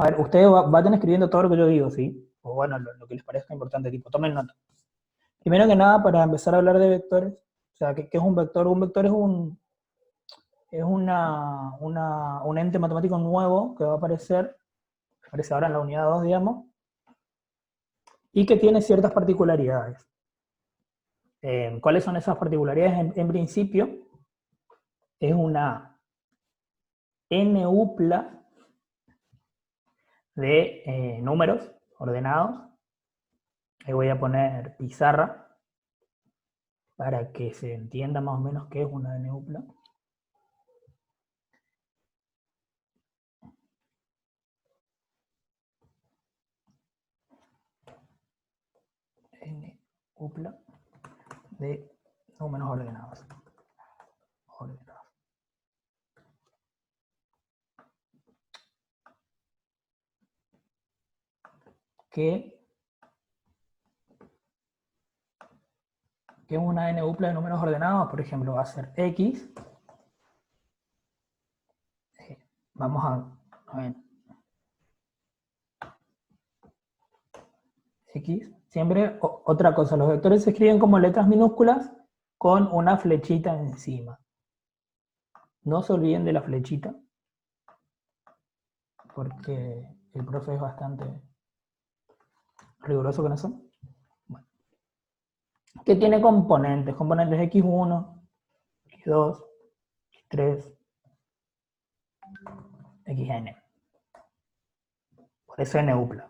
A ver, ustedes vayan escribiendo todo lo que yo digo, ¿sí? O bueno, lo que les parezca importante, tipo, tomen nota. Primero que nada, para empezar a hablar de vectores, o sea, ¿qué es un vector? Un vector es un ente matemático nuevo que va a aparecer, aparece ahora en la unidad 2, digamos, y que tiene ciertas particularidades. ¿Cuáles son esas particularidades? En principio, es una n-upla de números ordenados. Ahí voy a poner pizarra para que se entienda más o menos qué es una n-upla. N-upla de números ordenados. Que es una n-upla de números ordenados, por ejemplo, va a ser x. Vamos a ver. X. Siempre, otra cosa, los vectores se escriben como letras minúsculas con una flechita encima. No se olviden de la flechita, porque el profe es bastante riguroso con eso. Bueno. ¿Qué tiene componentes? Componentes x1, x2, x3, xn. Por eso n-upla.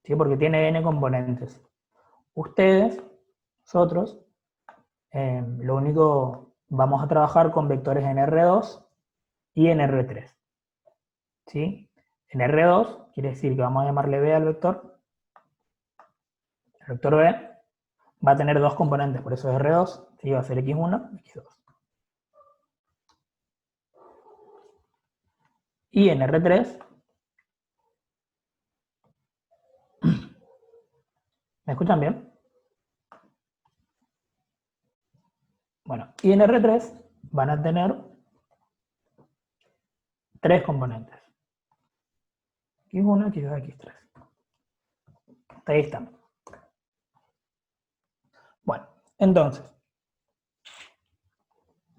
¿Sí? Porque tiene n componentes. Ustedes, nosotros, lo único, vamos a trabajar con vectores en R2 y en R3. ¿Sí? En R2 quiere decir que vamos a llamarle B al vector. El vector B va a tener dos componentes, por eso es R2, ¿sí? Va a ser x1, x2. Y en R3, ¿me escuchan bien? Bueno, y en R3 van a tener tres componentes. X1, x2, x3. Hasta ahí estamos. Bueno, entonces,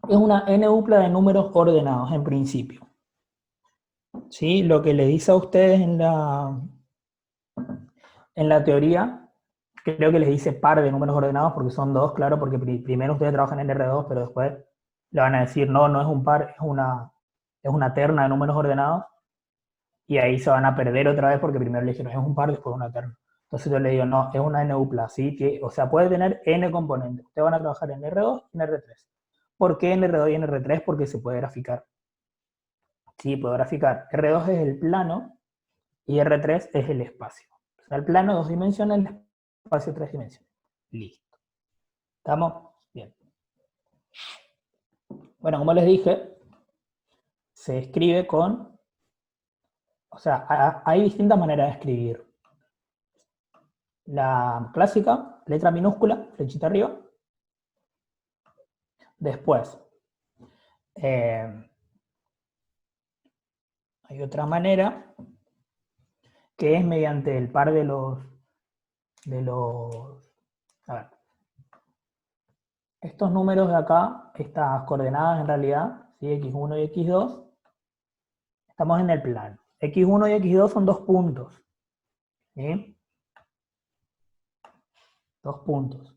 es una n-upla de números ordenados en principio. ¿Sí? Lo que le dice a ustedes en la teoría, creo que les dice par de números ordenados porque son dos, claro, porque primero ustedes trabajan en R2, pero después le van a decir, no, no es un par, es una terna de números ordenados, y ahí se van a perder otra vez porque primero le dijeron es un par, después una terna. Entonces yo le digo, no, es una n-upla, ¿sí? O sea, puede tener n componentes. Ustedes van a trabajar en R2 y en R3. ¿Por qué en R2 y en R3? Porque se puede graficar. Sí, puedo graficar. R2 es el plano y R3 es el espacio. O sea, el plano 2 dimensiones, el espacio 3 dimensiones. Listo. ¿Estamos? Bien. Bueno, como les dije, se escribe con... O sea, hay distintas maneras de escribir. La clásica, letra minúscula, flechita arriba. Después, hay otra manera, que es mediante el par de los... A ver. Estos números de acá, estas coordenadas en realidad, ¿sí? X1 y X2, estamos en el plano. X1 y X2 son dos puntos. ¿Sí? Dos puntos.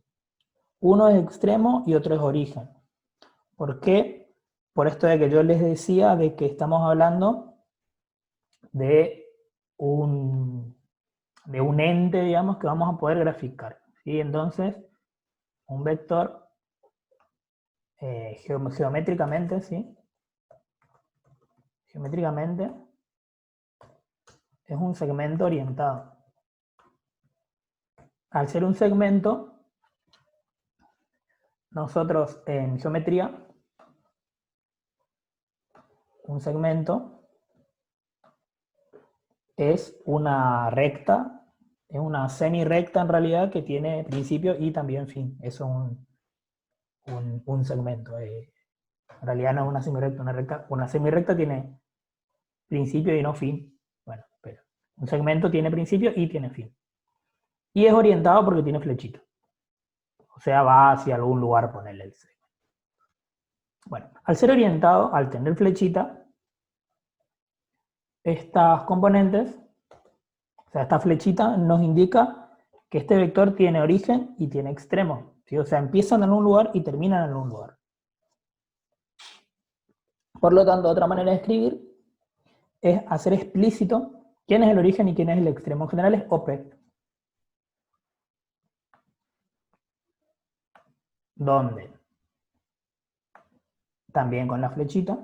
Uno es extremo y otro es origen. ¿Por qué? Por esto de que yo les decía de que estamos hablando de un ente, digamos, que vamos a poder graficar. ¿Sí? Entonces, un vector geométricamente, ¿sí? Geométricamente es un segmento orientado. Al ser un segmento, nosotros en geometría, un segmento es una recta, es una semi-recta en realidad que tiene principio y también fin. Eso es un segmento. En realidad no es una semi-recta, una semi-recta tiene principio y no fin. Bueno, pero Un segmento tiene principio y tiene fin. Y es orientado porque tiene flechita. O sea, va hacia algún lugar, ponerle el segmento. Bueno, al ser orientado, al tener flechita, estas componentes, o sea, esta flechita nos indica que este vector tiene origen y tiene extremo, ¿sí? O sea, empiezan en un lugar y terminan en un lugar. Por lo tanto, otra manera de escribir es hacer explícito quién es el origen y quién es el extremo. En general es OP, donde también con la flechita,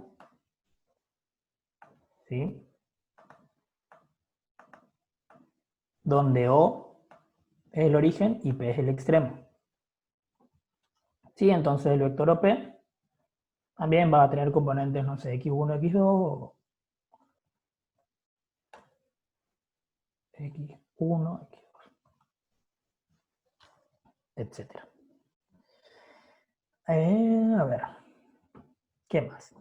¿sí? Donde O es el origen y P es el extremo. ¿Sí? Entonces el vector OP también va a tener componentes, no sé, x1, x2, x1, x2, etc. A ver, ¿qué más?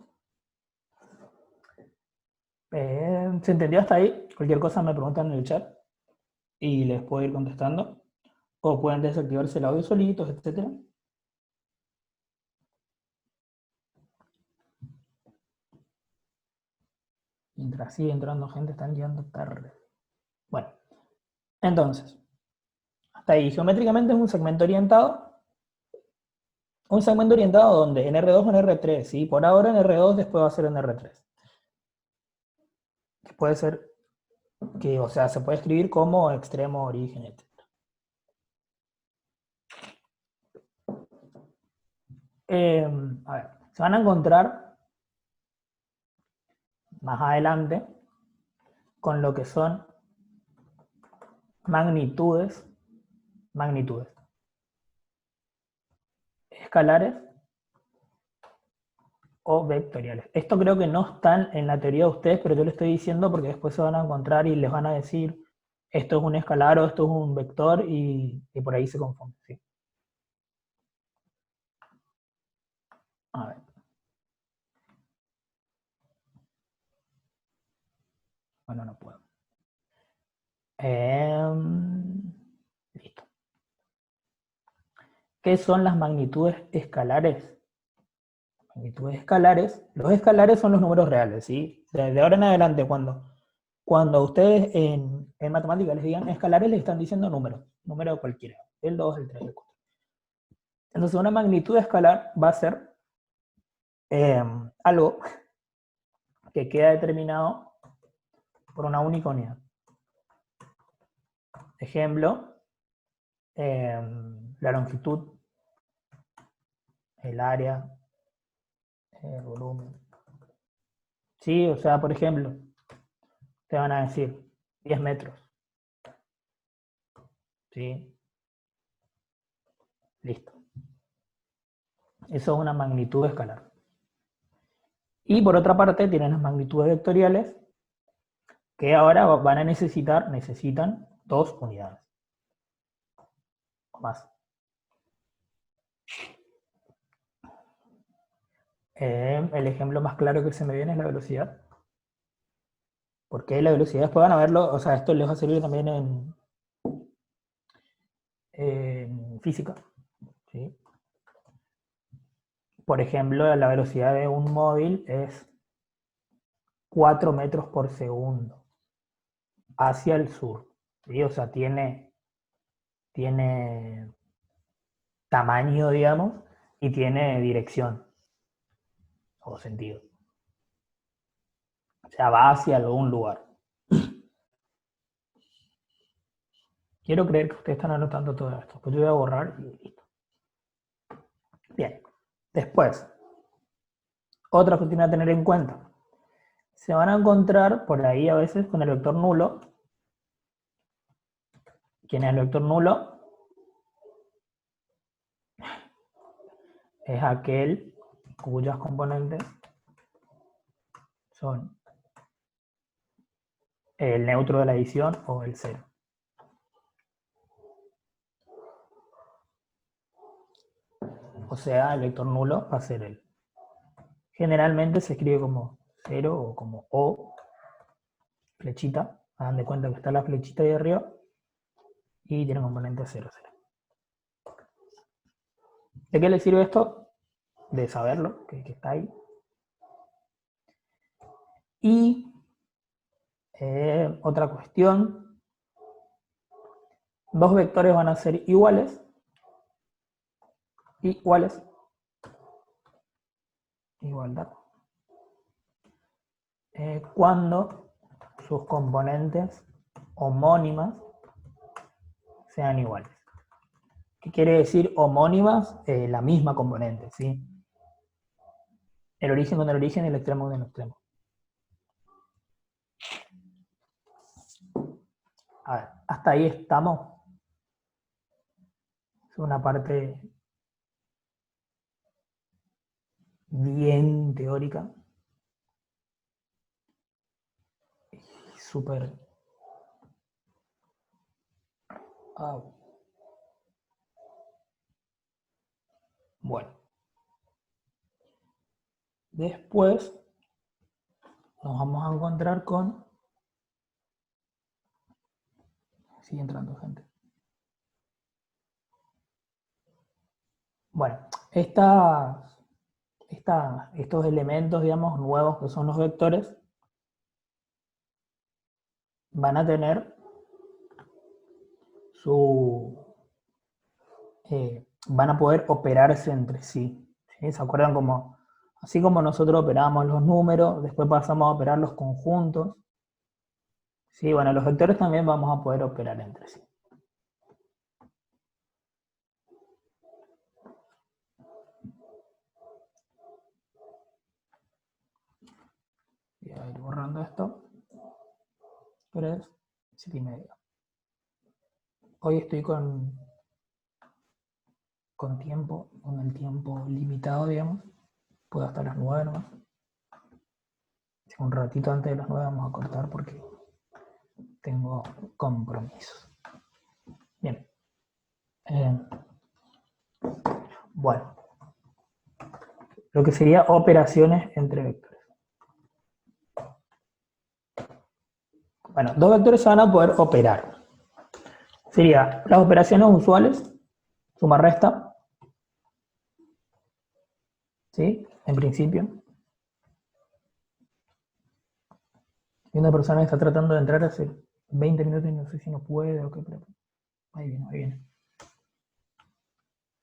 ¿Se entendió hasta ahí? Cualquier cosa me preguntan en el chat y les puedo ir contestando. O pueden desactivarse el audio solitos, etc. Mientras sigue entrando gente, están llegando tarde. Bueno, entonces, hasta ahí. Geométricamente es un segmento orientado. Un segmento orientado donde en R2 o en R3, ¿sí? Por ahora en R2, después va a ser en R3. Que puede ser que, o sea, se puede escribir como extremo, origen, etc. A ver, se van a encontrar más adelante con lo que son magnitudes escalares o vectoriales. Esto creo que no están en la teoría de ustedes, pero yo lo estoy diciendo porque después se van a encontrar y les van a decir esto es un escalar o esto es un vector y por ahí se confunde. ¿Sí? A ver. Bueno, no puedo. Listo. ¿Qué son las magnitudes escalares? Magnitudes escalares. Los escalares son los números reales, ¿sí? Desde ahora en adelante, cuando ustedes en matemáticas les digan escalares, les están diciendo números. Número cualquiera. El 2, el 3, el 4. Entonces, una magnitud escalar va a ser algo que queda determinado por una única unidad. Ejemplo, la longitud, el área, el volumen. Sí, o sea, por ejemplo, te van a decir 10 metros. ¿Sí? Listo. Eso es una magnitud escalar. Y por otra parte tienen las magnitudes vectoriales que ahora van a necesitan 2 unidades o más. El ejemplo más claro que se me viene es la velocidad. Porque la velocidad después van a verlo, o sea, esto les va a servir también en física. ¿Sí? Por ejemplo, la velocidad de un móvil es 4 metros por segundo hacia el sur. ¿Sí? O sea, tiene tamaño, digamos, y tiene dirección o sentido. O sea, va hacia algún lugar. Quiero creer que ustedes están anotando todo esto. Pues yo voy a borrar y listo. Bien. Después, otra que tienen que tener en cuenta. Se van a encontrar por ahí a veces con el vector nulo. ¿Quién es el vector nulo? Es aquel cuyas componentes son el neutro de la adición o el cero. O sea, el vector nulo va a ser él. Generalmente se escribe como 0 o como O, flechita, Hagan de cuenta que está la flechita ahí arriba y tiene componente 0, 0. ¿De qué le sirve esto? De saberlo, que está ahí. Y otra cuestión, dos vectores van a ser iguales, igualdad, cuando sus componentes homónimas sean iguales. ¿Qué quiere decir homónimas? La misma componente, ¿sí? El origen con el origen y el extremo con el extremo. A ver, hasta ahí estamos. Es una parte bien teórica. Súper... Bueno. Después nos vamos a encontrar con... Sigue entrando gente. Bueno, estos elementos, digamos, nuevos que son los vectores, van a tener van a poder operarse entre sí. ¿Sí? ¿Se acuerdan cómo? Así como nosotros operamos los números, después pasamos a operar los conjuntos. Sí, bueno, los vectores también vamos a poder operar entre sí. Voy a ir borrando esto. 3, 7 y medio. Hoy estoy con tiempo, con el tiempo limitado, digamos. Puedo hasta las 9 nomás. Un ratito antes de las 9 vamos a cortar porque tengo compromisos. Bien. Bueno. Lo que sería operaciones entre vectores. Bueno, dos vectores se van a poder operar. Sería las operaciones usuales, suma-resta. ¿Sí? En principio. Y una persona que está tratando de entrar hace 20 minutos y no sé si no puede o qué, pero ahí viene, ahí viene.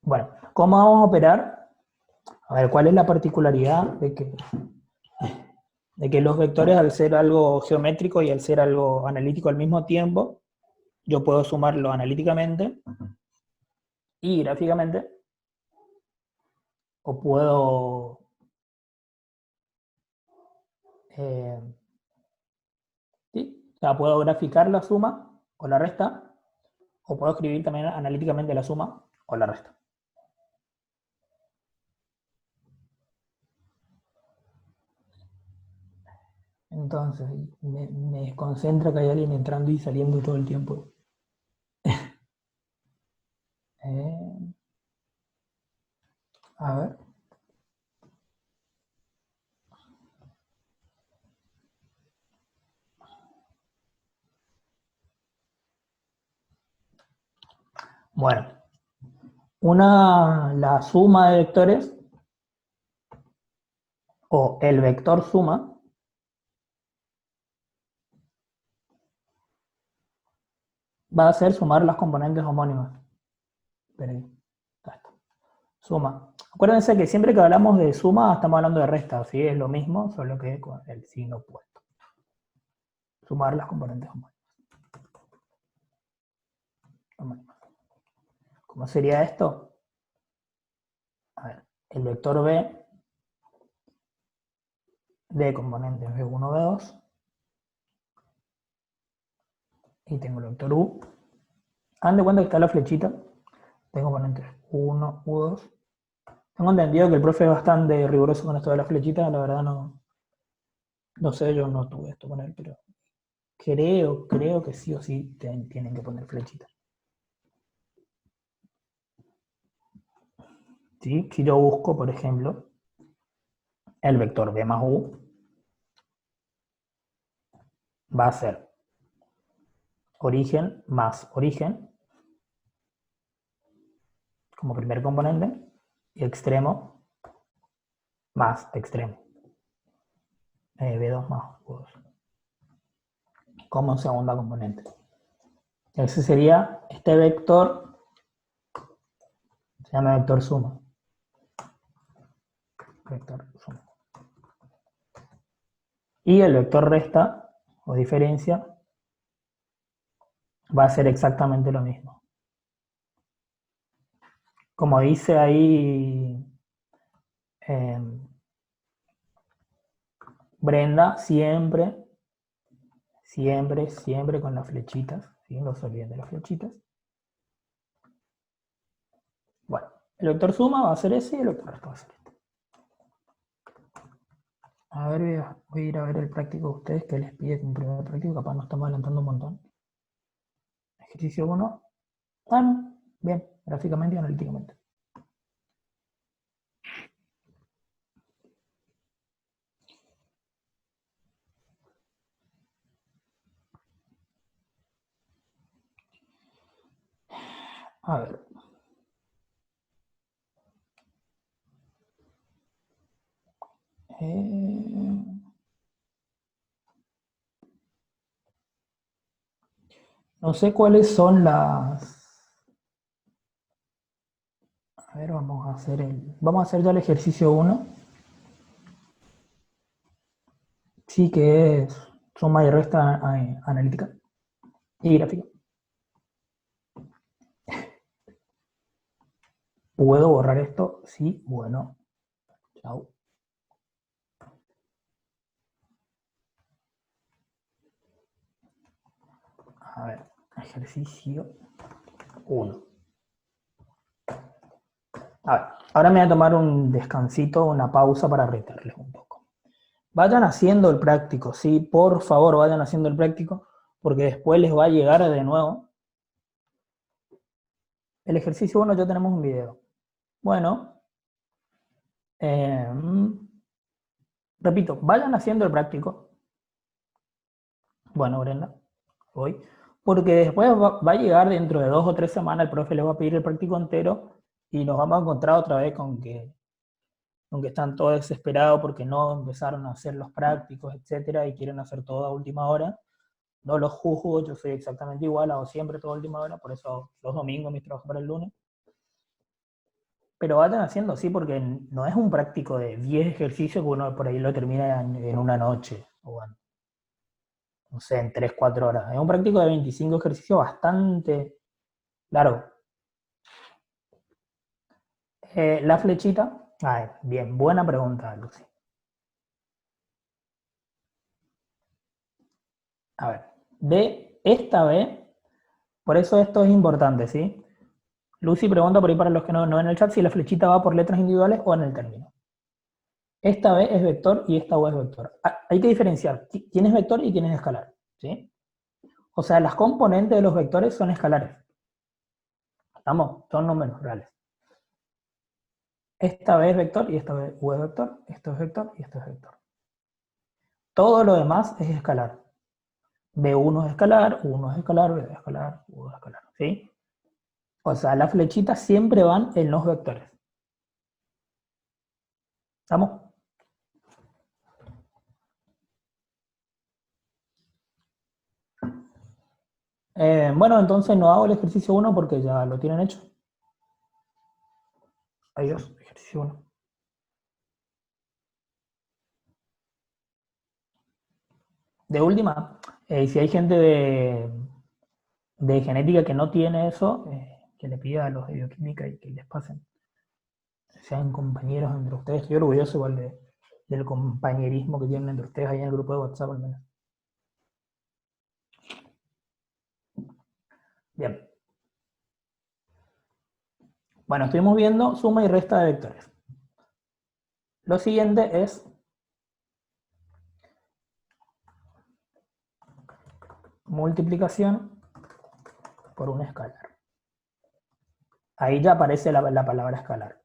Bueno, ¿cómo vamos a operar? A ver, ¿cuál es la particularidad de que los vectores, al ser algo geométrico y al ser algo analítico al mismo tiempo, yo puedo sumarlo analíticamente y gráficamente, o puedo ¿sí? O sea, puedo graficar la suma o la resta, o puedo escribir también analíticamente la suma o la resta. Entonces, me desconcentra que hay alguien entrando y saliendo todo el tiempo. A ver. Bueno, la suma de vectores, o el vector suma, va a ser sumar las componentes homónimas. Perdí. Suma. Acuérdense que siempre que hablamos de suma estamos hablando de resta, ¿sí? Es lo mismo, solo que con el signo opuesto. Sumar las componentes homónimas. ¿Cómo sería esto? A ver, el vector B de componentes B1, B2, y tengo el vector U. Hagan de cuenta que está la flechita de componentes 1, U2. Tengo entendido que el profe es bastante riguroso con esto de las flechitas, la verdad no sé, yo no tuve esto con él, pero creo que sí o sí tienen que poner flechitas. ¿Sí? Si yo busco, por ejemplo, el vector B más U, va a ser origen más origen, como primer componente, y extremo más extremo. B2 más U2 como segunda componente. Ese sería este vector, se llama vector suma. Vector suma. Y el vector resta o diferencia va a ser exactamente lo mismo. Como dice ahí Brenda, siempre con las flechitas, ¿sí? No se olviden de las flechitas. Bueno, el vector suma va a ser ese y el vector resta va a ser este. A ver, voy a ir a ver el práctico de ustedes que les pide un primer práctico, capaz nos estamos adelantando un montón. Ejercicio 1. Ah, no, bien, gráficamente y analíticamente. A ver. No sé cuáles son las... A ver, vamos a hacer ya el ejercicio 1. Sí, que es suma y resta analítica y gráfica. ¿Puedo borrar esto? Sí, bueno. Chao. A ver, ejercicio 1. A ver, ahora me voy a tomar un descansito, una pausa para retarles un poco. Vayan haciendo el práctico, sí, por favor, vayan haciendo el práctico, porque después les va a llegar de nuevo. El ejercicio 1 ya tenemos un video. Bueno, repito, vayan haciendo el práctico. Bueno, Brenda, voy. Porque después va a llegar dentro de 2 o 3 semanas, el profe les va a pedir el práctico entero y nos vamos a encontrar otra vez con que están todos desesperados porque no empezaron a hacer los prácticos, etcétera, y quieren hacer todo a última hora. No los juzgo, yo soy exactamente igual, hago siempre todo a última hora, por eso los domingos mis trabajos para el lunes. Pero vayan haciendo, sí, porque no es un práctico de 10 ejercicios que uno por ahí lo termina en una noche, o no sé, en 3, 4 horas. Es un práctico de 25 ejercicios bastante largo. La flechita, bien, buena pregunta, Lucy. A ver, de esta vez, por eso esto es importante, ¿sí? Lucy pregunta por ahí para los que no ven el chat si la flechita va por letras individuales o en el término. Esta vez es vector y esta vez es vector. Hay que diferenciar quién es vector y quién es escalar, ¿sí? O sea, las componentes de los vectores son escalares. ¿Estamos? Son números reales. Esta vez es vector y esta vez U es vector, esto es vector y esto es vector. Todo lo demás es escalar. B1 es escalar, U1 es escalar, B2 es escalar, U2 es escalar, ¿sí? O sea, las flechitas siempre van en los vectores. ¿Estamos? Bueno, entonces no hago el ejercicio 1 porque ya lo tienen hecho. Adiós, ejercicio 1. De última, si hay gente de genética que no tiene eso, que le pida a los de bioquímica y que les pasen. Sean compañeros entre ustedes. Estoy orgulloso igual del compañerismo que tienen entre ustedes ahí en el grupo de WhatsApp al menos. Bien. Bueno, estuvimos viendo suma y resta de vectores. Lo siguiente es multiplicación por un escalar. Ahí ya aparece la palabra escalar.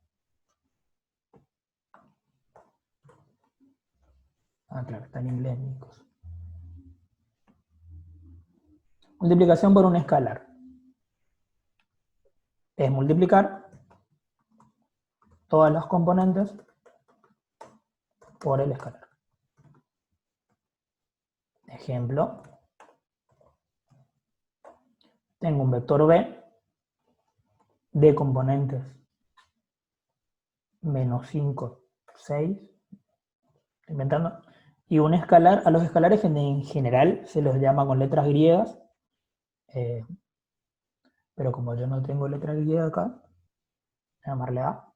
Claro, está en inglés, Nicos. Multiplicación por un escalar. Es multiplicar todas las componentes por el escalar. Ejemplo. Tengo un vector B de componentes menos 5, 6, inventando, y un escalar. A los escalares en general se los llama con letras griegas, pero como yo no tengo letras griegas acá, voy a llamarle A,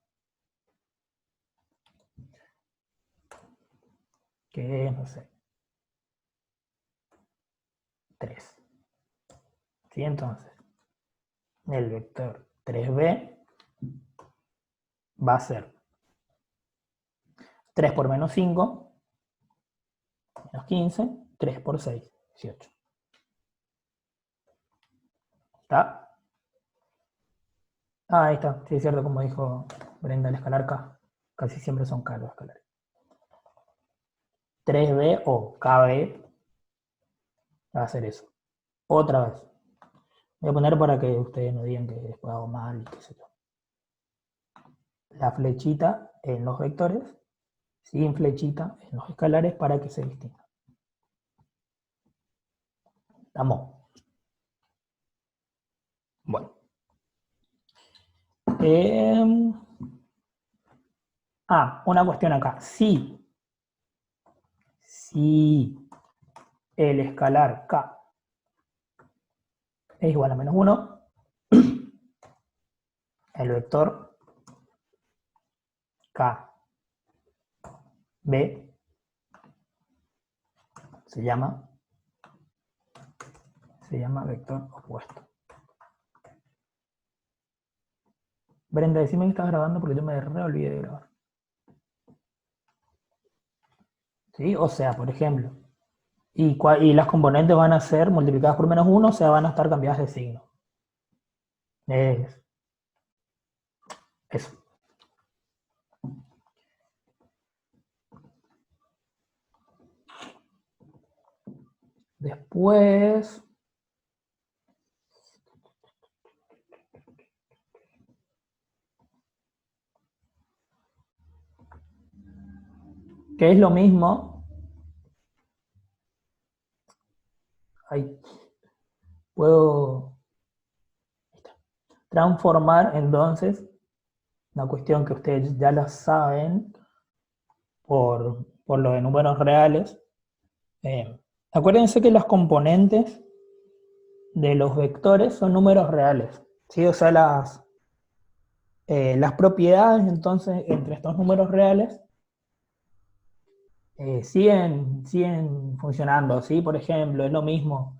que es, no sé, 3. ¿Sí? Entonces, el vector 3B va a ser 3 por menos 5, menos 15, 3 por 6, 18. ¿Está? Ah, ahí está. Sí, es cierto, como dijo Brenda, el escalar K. Casi siempre son K los escalares. 3B o KB va a ser eso. Otra vez. Voy a poner para que ustedes no digan que después hago mal y qué sé yo. La flechita en los vectores, sin flechita en los escalares para que se distinga. ¿Estamos? Bueno. Una cuestión acá. Si el escalar K es igual a menos 1, el vector K B se llama vector opuesto. Brenda, decime que estás grabando porque yo me re olvidé de grabar. ¿Sí? O sea, por ejemplo, y las componentes van a ser multiplicadas por menos 1, o sea, van a estar cambiadas de signo. Es eso. Después, que es lo mismo, ahí puedo transformar entonces una cuestión que ustedes ya la saben por lo de números reales. Acuérdense que las componentes de los vectores son números reales, ¿sí? O sea, las propiedades entonces entre estos números reales siguen funcionando, ¿sí? Por ejemplo, es lo mismo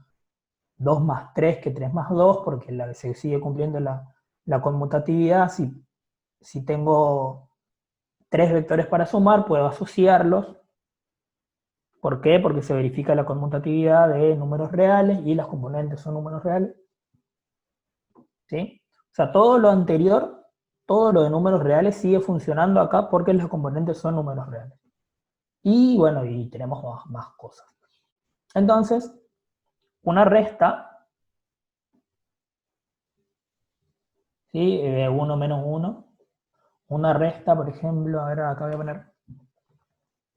2 más 3 que 3 más 2, porque se sigue cumpliendo la conmutatividad. Si tengo 3 vectores para sumar, puedo asociarlos. ¿Por qué? Porque se verifica la conmutatividad de números reales y las componentes son números reales. ¿Sí? O sea, todo lo anterior, todo lo de números reales sigue funcionando acá porque las componentes son números reales. Y bueno, y tenemos más cosas. Entonces, una resta, ¿sí? 1 menos 1. Una resta, por ejemplo, a ver, acá voy a poner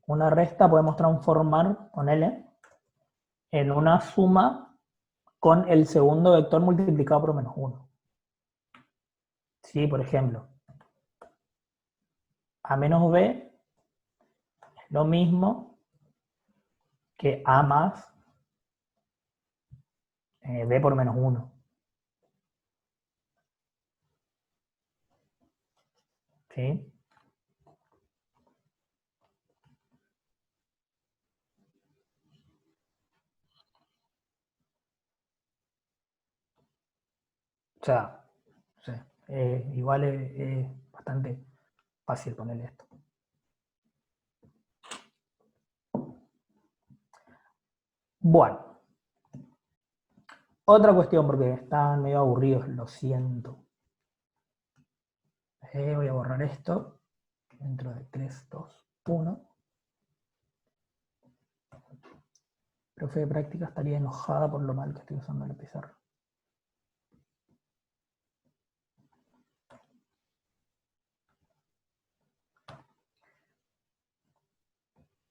una resta, podemos transformar, ponele, en una suma con el segundo vector multiplicado por menos 1. ¿Sí? Por ejemplo, a menos b es lo mismo que a más b por menos 1. ¿Sí? O sea, no sé, igual es bastante fácil ponerle esto. Bueno, otra cuestión, porque están medio aburridos, lo siento. Voy a borrar esto dentro de 3, 2, 1. profe de práctica estaría enojada por lo mal que estoy usando la pizarra.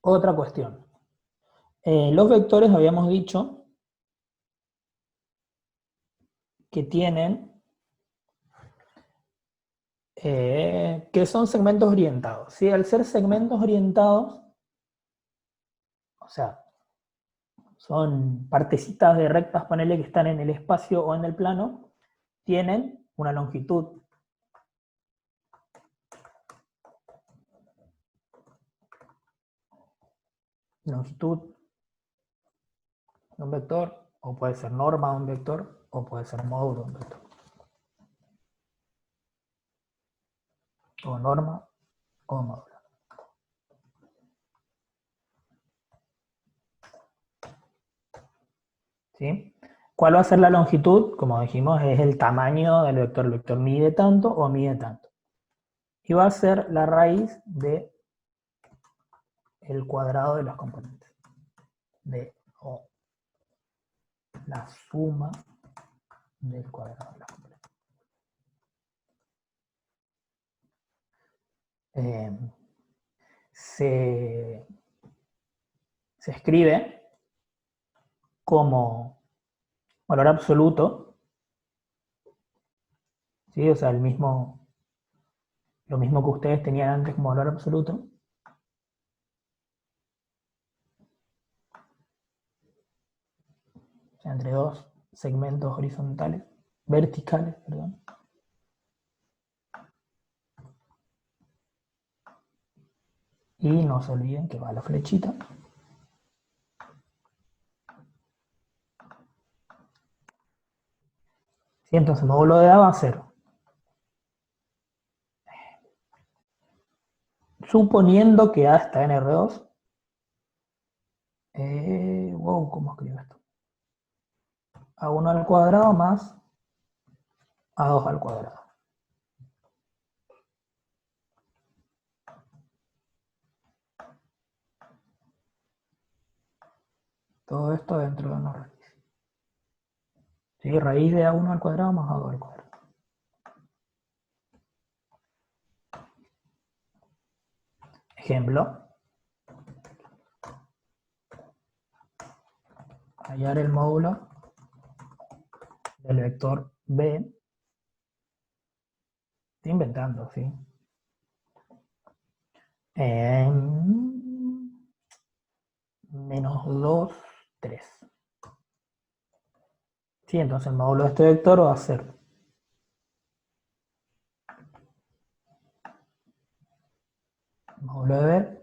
Otra cuestión. Los vectores habíamos dicho que tienen, que son segmentos orientados. ¿Sí? Al ser segmentos orientados, o sea, son partecitas de rectas, ponele que están en el espacio o en el plano, tienen una longitud. Longitud de un vector, o puede ser norma de un vector, o puede ser módulo de un vector. O norma o módulo. ¿Sí? ¿Cuál va a ser la longitud? Como dijimos, es el tamaño del vector. El vector mide tanto o mide tanto. Y va a ser la raíz de el cuadrado de los componentes. O la suma del cuadrado de los componentes. Se escribe como valor absoluto, ¿sí? O sea, lo mismo que ustedes tenían antes como valor absoluto, o sea, entre dos segmentos verticales, perdón. Y no se olviden que va la flechita. ¿Sí? Entonces el módulo de A va a ser, suponiendo que A está en R2, wow, ¿cómo escribo esto? A1 al cuadrado más A2 al cuadrado. Todo esto dentro de una raíz. ¿Sí? Raíz de A1 al cuadrado más A2 al cuadrado. Ejemplo. Hallar el módulo del vector B. Estoy inventando, ¿sí? Menos 2, 3. ¿Sí? Entonces el módulo de este vector va a ser el módulo de B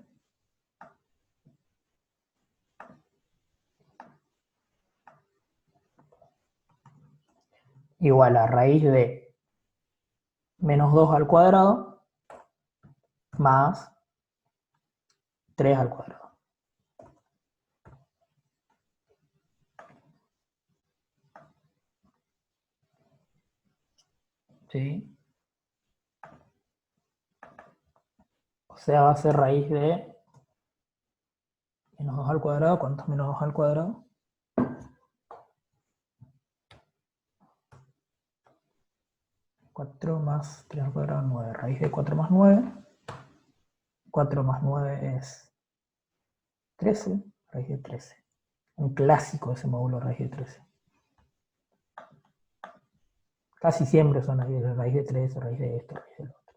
igual a raíz de menos 2 al cuadrado más 3 al cuadrado. ¿Sí? O sea, va a ser raíz de menos 2 al cuadrado. ¿Cuánto es menos 2 al cuadrado? 4 más 3 al cuadrado, 9. Raíz de 4 más 9. 4 más 9 es 13. Raíz de 13. Un clásico ese módulo raíz de 13. Casi siempre son raíz de 13, raíz de esto, raíz del otro.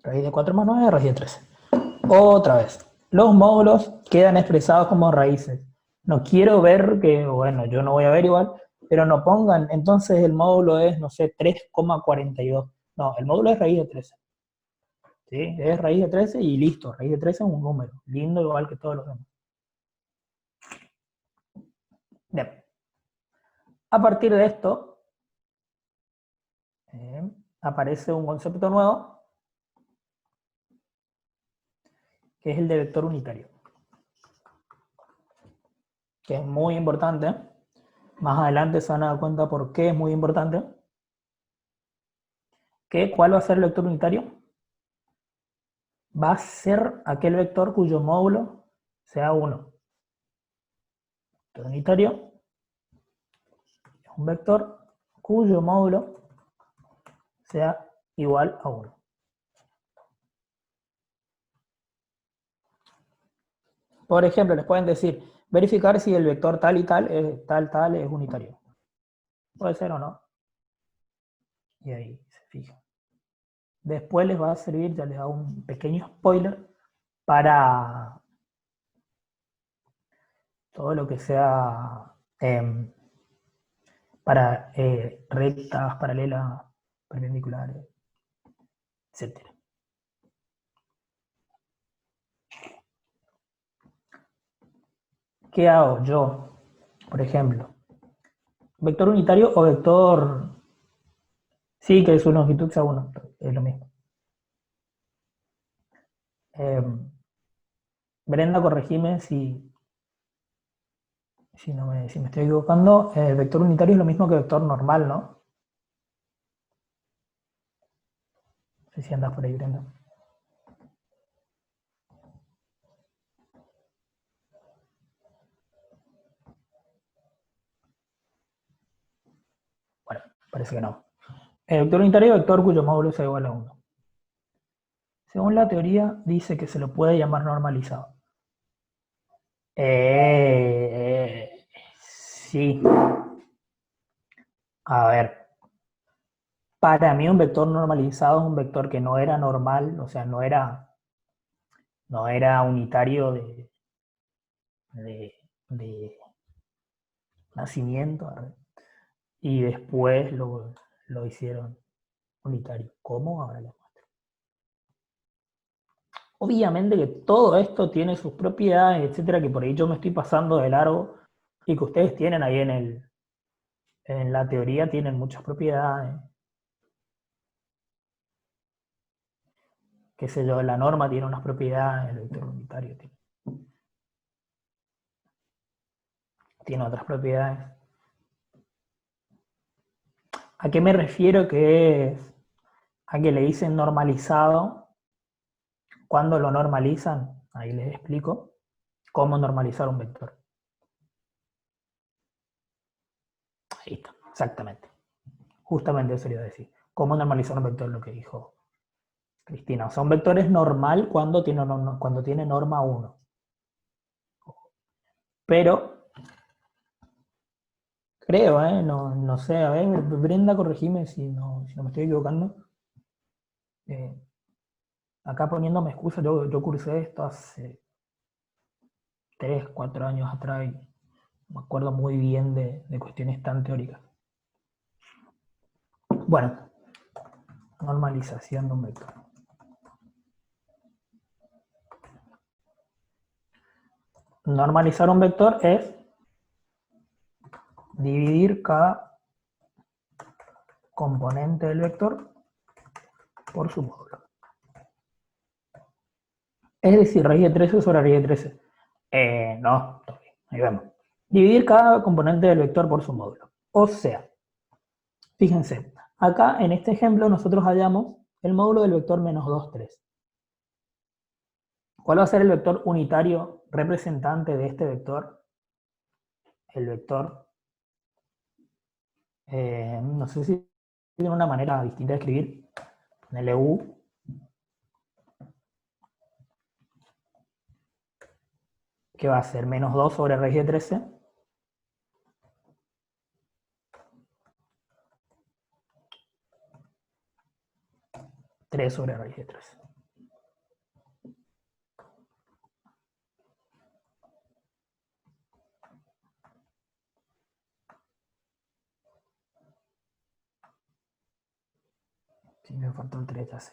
Raíz de 4 más 9, raíz de 13. Otra vez. Los módulos quedan expresados como raíces. No quiero ver que, bueno, yo no voy a ver igual, pero no pongan, entonces el módulo es, no sé, 3,42. No, el módulo es raíz de 13. ¿Sí? Es raíz de 13 y listo. Raíz de 13 es un número. Lindo igual que todos los demás. Bien. A partir de esto, aparece un concepto nuevo, que es el de vector unitario. Que es muy importante. Más adelante se van a dar cuenta por qué es muy importante. ¿Cuál va a ser el vector unitario? Va a ser aquel vector cuyo módulo sea 1. Vector unitario es un vector cuyo módulo sea igual a 1. Por ejemplo, les pueden decir, verificar si el vector tal y tal es tal es unitario. Puede ser o no. Y ahí se fijan. Después les va a servir, ya les hago un pequeño spoiler, para todo lo que sea para rectas, paralelas, perpendiculares, etc. ¿Qué hago yo, por ejemplo? ¿Vector unitario o vector? Sí, que su longitud sea 1, es lo mismo. Brenda, corregime si me estoy equivocando. Vector unitario es lo mismo que vector normal, ¿no? No sé si andas por ahí, Brenda. Bueno, parece que no. Vector unitario es vector cuyo módulo sea igual a 1. Según la teoría, dice que se lo puede llamar normalizado. Sí. A ver, para mí un vector normalizado es un vector que no era normal, o sea, no era unitario de, de nacimiento, ¿verdad? Y después lo hicieron unitario. ¿Cómo? Ahora les muestro. Obviamente que todo esto tiene sus propiedades, etcétera, que por ahí yo me estoy pasando de largo y que ustedes tienen ahí en la teoría, tienen muchas propiedades. Qué sé yo, la norma tiene unas propiedades, el vector unitario tiene otras propiedades. ¿A qué me refiero? Que es a que le dicen normalizado. ¿Cuándo lo normalizan? Ahí les explico cómo normalizar un vector. Ahí está, exactamente. Justamente eso le iba a decir. ¿Cómo normalizar un vector? Lo que dijo Cristina. O sea, un vector es normal cuando tiene norma 1. Pero, creo, no sé, a ver, Brenda, corregime si no me estoy equivocando. Acá poniéndome excusa, yo cursé esto hace 3, 4 años atrás y me acuerdo muy bien de cuestiones tan teóricas. Bueno, normalización de un vector. Normalizar un vector es dividir cada componente del vector por su módulo. Es decir, raíz de 13 sobre raíz de 13. No, ahí vemos. Dividir cada componente del vector por su módulo. O sea, fíjense, acá en este ejemplo nosotros hallamos el módulo del vector menos 2, 3. ¿Cuál va a ser el vector unitario representante de este vector? El vector, no sé si tiene una manera distinta de escribir. Ponele U. ¿Qué va a ser? Menos 2 sobre raíz de 13. Tres sobre raíz de 13. Sí, me faltó el 3, ya sé.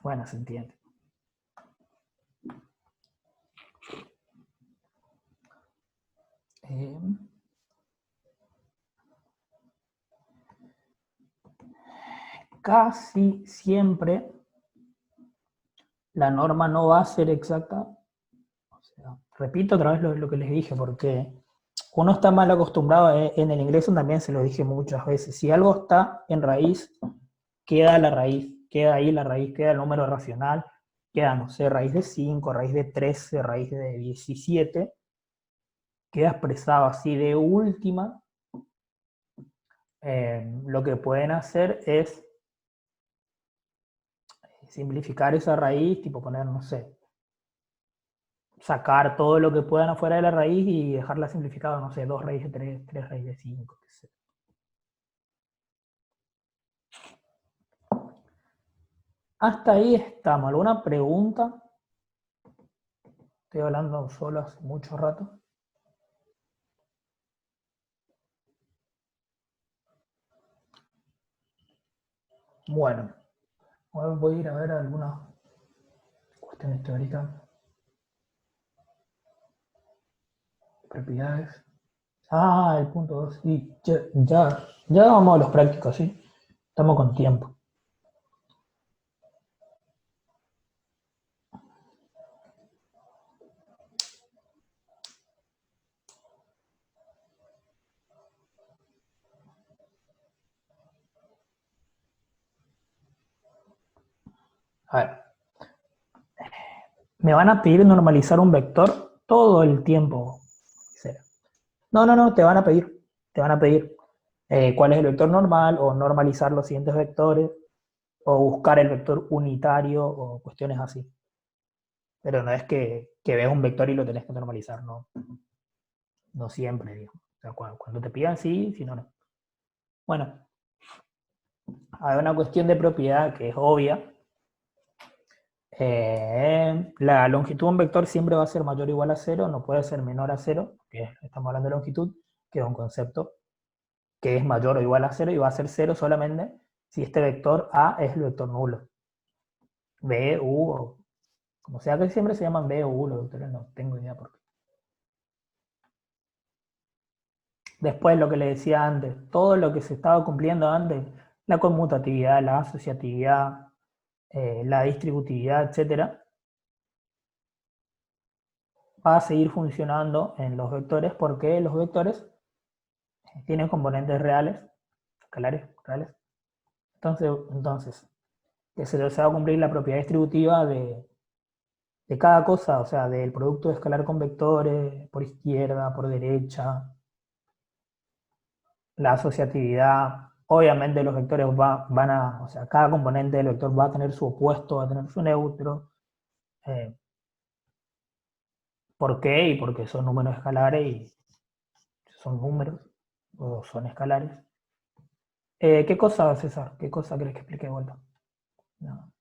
Bueno, se entiende. Casi siempre la norma no va a ser exacta. O sea, repito otra vez lo que les dije, porque uno está mal acostumbrado, en el ingreso también se lo dije muchas veces, si algo está en raíz, queda la raíz, queda ahí la raíz, queda el número racional, queda, no sé, raíz de 5, raíz de 13, raíz de 17, queda expresado así de última. Lo que pueden hacer es simplificar esa raíz, tipo poner, no sé, sacar todo lo que puedan afuera de la raíz y dejarla simplificada, no sé, 2 raíces de 3, 3 raíces de 5, qué sé. Hasta ahí estamos. ¿Alguna pregunta? Estoy hablando solo hace mucho rato. Bueno, ahora voy a ir a ver algunas cuestiones teóricas, propiedades. Ah, el punto 2. Sí, ya vamos a los prácticos, sí. Estamos con tiempo. A ver, me van a pedir normalizar un vector todo el tiempo. No, te van a pedir cuál es el vector normal o normalizar los siguientes vectores o buscar el vector unitario o cuestiones así. Pero no es que ves un vector y lo tenés que normalizar, no, no siempre, digo. O sea, cuando te pidan sí, si no, no. Bueno, hay una cuestión de propiedad que es obvia. La longitud de un vector siempre va a ser mayor o igual a cero, no puede ser menor a cero, que estamos hablando de longitud, que es un concepto que es mayor o igual a cero y va a ser cero solamente si este vector A es el vector nulo. B, U, o como sea que siempre se llaman B o U los vectores, no tengo idea por qué. Después lo que le decía antes, todo lo que se estaba cumpliendo antes, la conmutatividad, la asociatividad, la distributividad, etcétera, va a seguir funcionando en los vectores porque los vectores tienen componentes reales, escalares reales. Entonces que se va a cumplir la propiedad distributiva de cada cosa, o sea, del producto escalar con vectores, por izquierda, por derecha, la asociatividad. Obviamente los vectores o sea, cada componente del vector va a tener su opuesto, va a tener su neutro. Eh, ¿Por qué? Y porque son números escalares y son números o son escalares. ¿Qué cosa, César? ¿Qué cosa crees que explique de vuelta? No,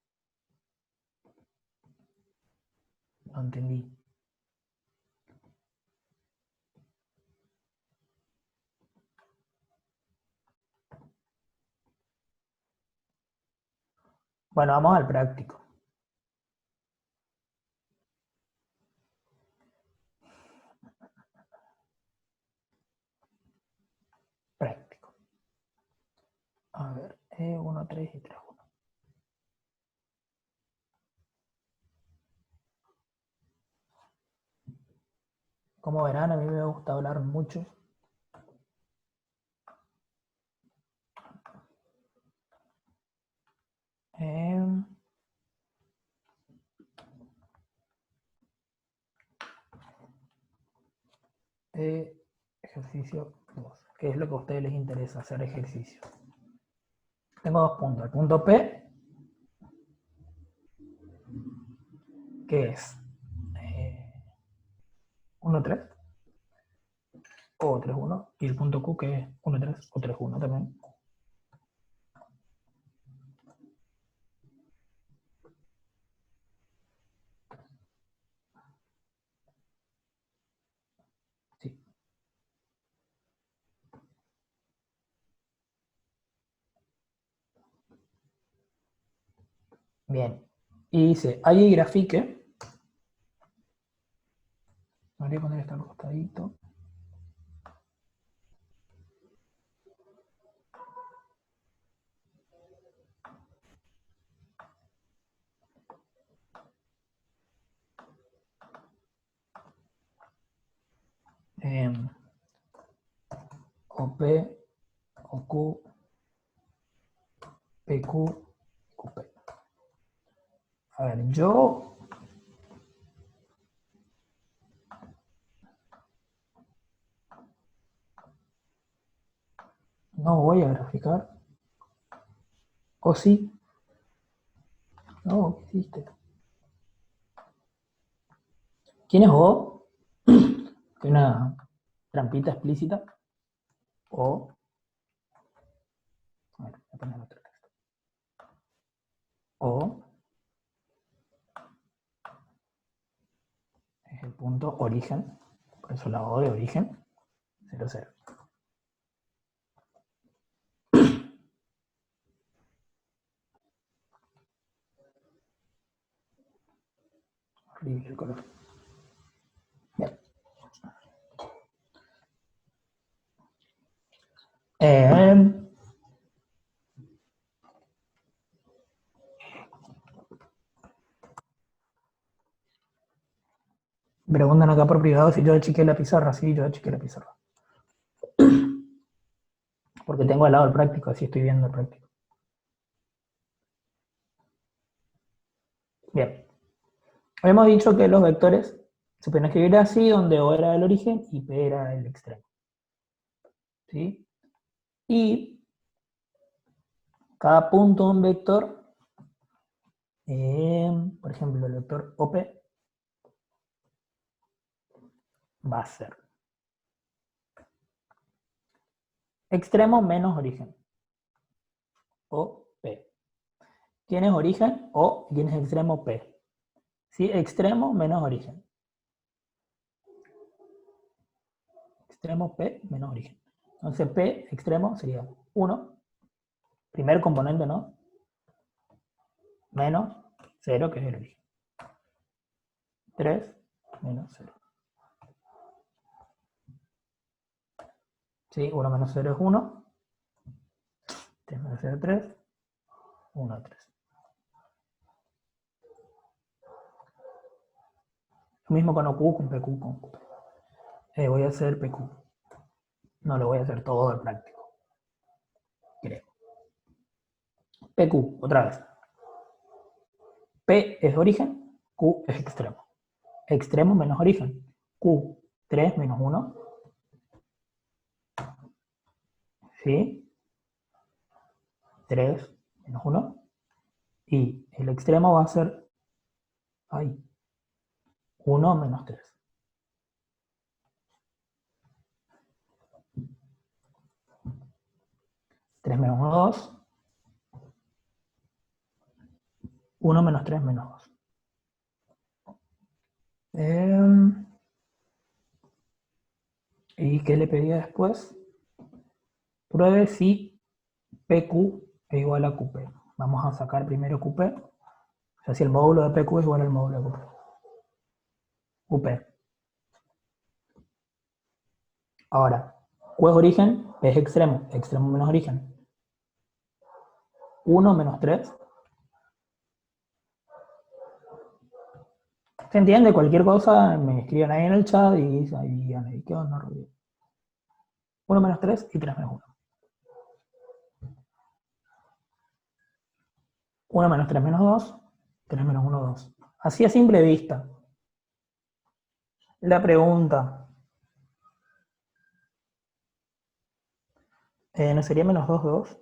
no entendí. Bueno, vamos al práctico. Práctico. A ver, 1, 3 y 3, 1. Como verán, a mí me gusta hablar mucho. Eh, Ejercicio 2. ¿Qué es lo que a ustedes les interesa hacer ejercicio? Tengo 2 puntos. El punto P, que es 1, 3 o 3, 1. Y el punto Q, que es 1, 3 o 3, 1 también. Sí. Bien. Y dice, ahí grafique. Me voy a poner esto al costadito. o P, o Q, PQ, QP. A ver, yo no voy a graficar. ¿O sí? No, ¿qué hiciste? ¿Quién es O? Que una trampita explícita. O. A ver, voy a poner otro texto. O es el punto origen. Por eso la O de origen. 0, 0. Horrible el color. Bien. Me preguntan acá por privado si yo achiqué la pizarra. Sí, yo achiqué la pizarra. Porque tengo al lado el práctico, así estoy viendo el práctico. Bien. Hemos dicho que los vectores se pueden escribir así, donde O era el origen y P era el extremo. ¿Sí? Y cada punto de un vector, por ejemplo, el vector OP va a ser extremo menos origen. OP. ¿Quién es origen? O. ¿Quién es extremo? P. ¿Sí? Extremo menos origen. Extremo P menos origen. Entonces P extremo sería 1, primer componente, ¿no? Menos 0, que es el origen. 3 menos 0. ¿Sí? 1 menos 0 es 1. 3 menos 0 es 3. 1, 3. Lo mismo con OQ, con PQ, con QP. Voy a hacer PQ. No lo voy a hacer todo el práctico. Creo. PQ, otra vez. P es origen, Q es extremo. Extremo menos origen. Q, 3 menos 1. ¿Sí? 3 menos 1. Y el extremo va a ser ahí, 1 menos 3. 3 menos 1, 2. 1 menos 3 menos 2. ¿Y qué le pedía después? Pruebe si PQ es igual a QP. Vamos a sacar primero QP. O sea, si el módulo de PQ es igual al módulo de QP. QP. Ahora, Q es origen, P es extremo. Extremo menos origen. 1 menos 3. ¿Se entiende? Cualquier cosa me escriban ahí en el chat y ahí digan, ¿qué onda, Rubio? 1 menos 3 y 3 menos 1. 1 menos 3 menos 2. 3 menos 1, 2. Así a simple vista. La pregunta. ¿No sería menos 2, 2?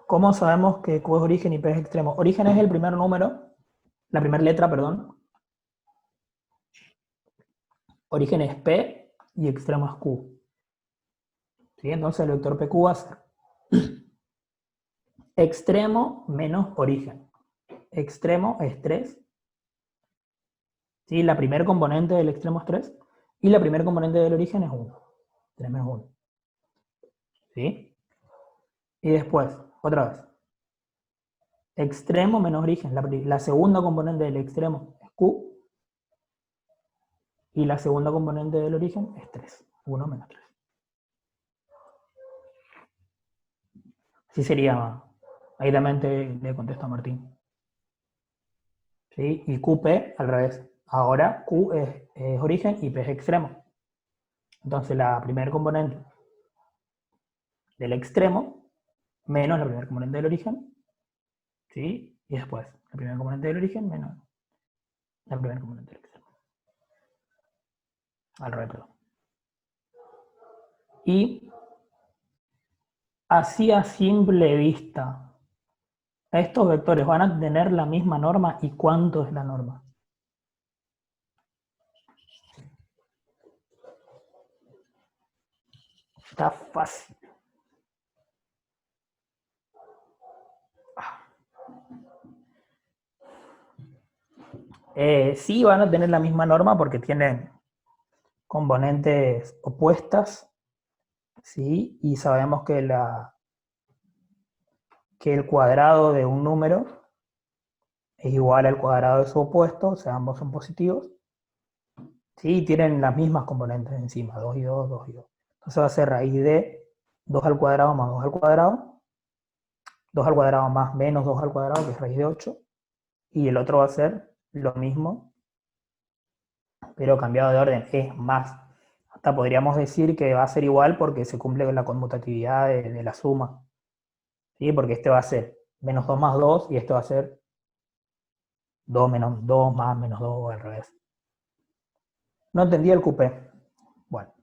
¿Cómo sabemos que Q es origen y P es extremo? Origen es el primer número, la primera letra, perdón. Origen es P y extremo es Q. ¿Sí? Entonces el vector PQ va a ser extremo menos origen. Extremo es 3. ¿Sí? La primera componente del extremo es 3. Y la primera componente del origen es 1. 3 menos 1. ¿Sí? Y después, otra vez. Extremo menos origen. La segunda componente del extremo es Q. Y la segunda componente del origen es 3. 1 menos 3. Sí sería. Ahí también le contesto a Martín. ¿Sí? Y QP al revés. Ahora Q es origen y P es extremo. Entonces la primer componente del extremo menos la primer componente del origen, ¿sí? Y después la primera componente del origen menos la primera componente del extremo. Al revés, perdón. Y así a simple vista, estos vectores van a tener la misma norma. ¿Y cuánto es la norma? Está fácil. Sí van a tener la misma norma porque tienen componentes opuestas, ¿sí? Y sabemos que el cuadrado de un número es igual al cuadrado de su opuesto, o sea, ambos son positivos. Sí, tienen las mismas componentes encima, 2 y 2, 2 y 2. Entonces va a ser raíz de 2 al cuadrado más 2 al cuadrado, 2 al cuadrado más menos 2 al cuadrado, que es raíz de 8, y el otro va a ser lo mismo, pero cambiado de orden, es más. Hasta podríamos decir que va a ser igual porque se cumple con la conmutatividad de la suma, ¿sí? Porque este va a ser menos 2 más 2 y este va a ser 2 menos 2 más menos 2 o al revés. No entendí el QP. Bueno.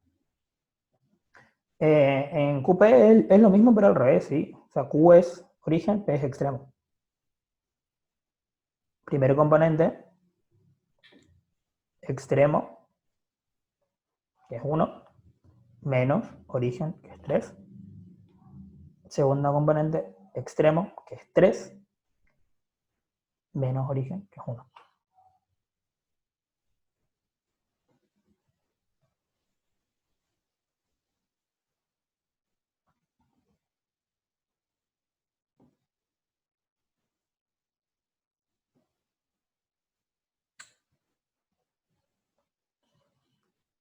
En QP es lo mismo, pero al revés, ¿sí? O sea, Q es origen, P es extremo. Primer componente, extremo, que es 1, menos origen, que es 3. Segundo componente, extremo, que es 3, menos origen, que es 1.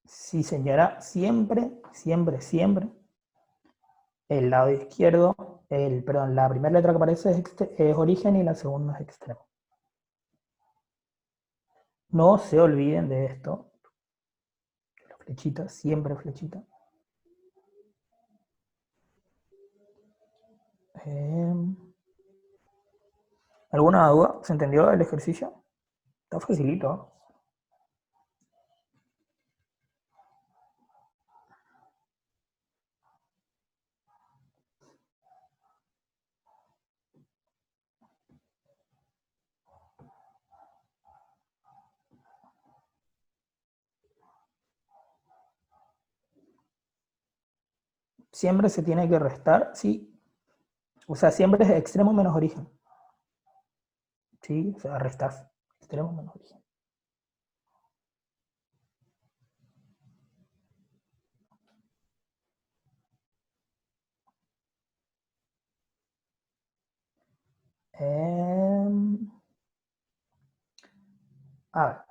Sí, señora, siempre, siempre, siempre, el lado izquierdo, perdón, la primera letra que aparece es origen y la segunda es extremo. No se olviden de esto. Flechita, siempre flechita. ¿Alguna duda? ¿Se entendió el ejercicio? Está facilito. Siempre se tiene que restar, sí. O sea, siempre es extremo menos origen. Sí, o sea, restás. Extremo menos origen. A ver.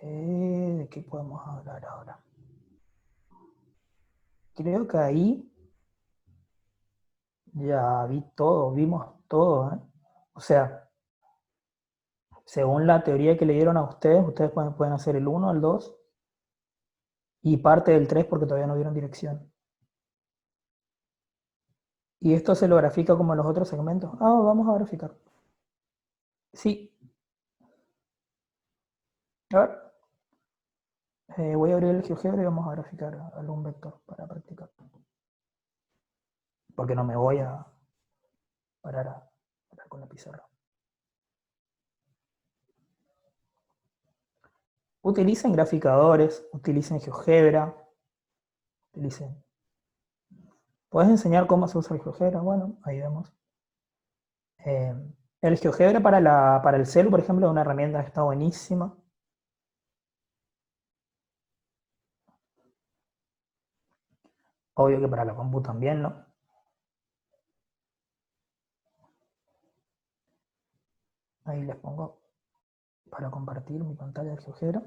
¿De qué podemos hablar ahora? Creo que ahí ya vimos todo, ¿eh? O sea, según la teoría que le dieron a ustedes, ustedes pueden hacer el 1, el 2 y parte del 3 porque todavía no vieron dirección. Y esto se lo grafica como en los otros segmentos. Ah, vamos a graficar. Sí. A ver. Voy a abrir el GeoGebra y vamos a graficar algún vector para practicar. Porque no me voy a parar a parar con la pizarra. Utilicen graficadores, utilicen GeoGebra, utilicen. ¿Puedes enseñar cómo se usa el GeoGebra? Bueno, ahí vemos. El GeoGebra para el celu, por ejemplo, es una herramienta que está buenísima. Obvio que para la compu también, ¿no? Ahí les pongo para compartir mi pantalla de GeoGebra.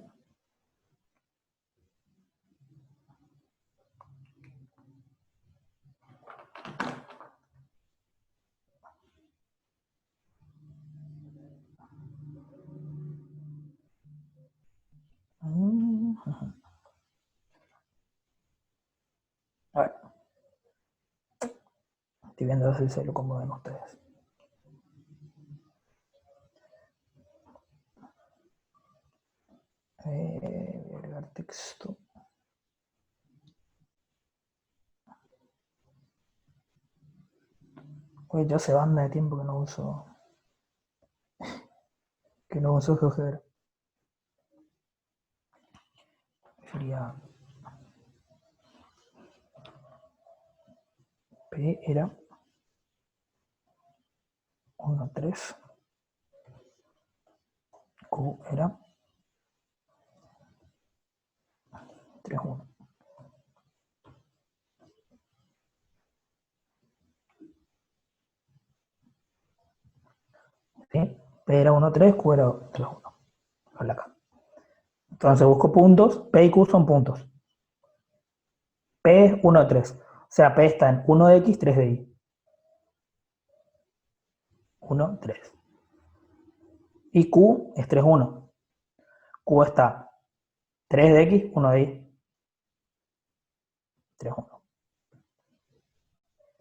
Estoy viendo desde el celu como ven ustedes. Voy a agregar texto. Oye, yo hace banda de tiempo que no uso GeoGebra. Sería P era 1, 3. Q era 3, 1. ¿Sí? P era 1, 3, Q era 3, 1. Vale acá. Entonces busco puntos. P y Q son puntos. P es 1, 3. O sea, P está en 1 de X, 3 de Y. 1, 3. Y Q es 3, 1. Q está 3 de X, 1 de Y. 3, 1.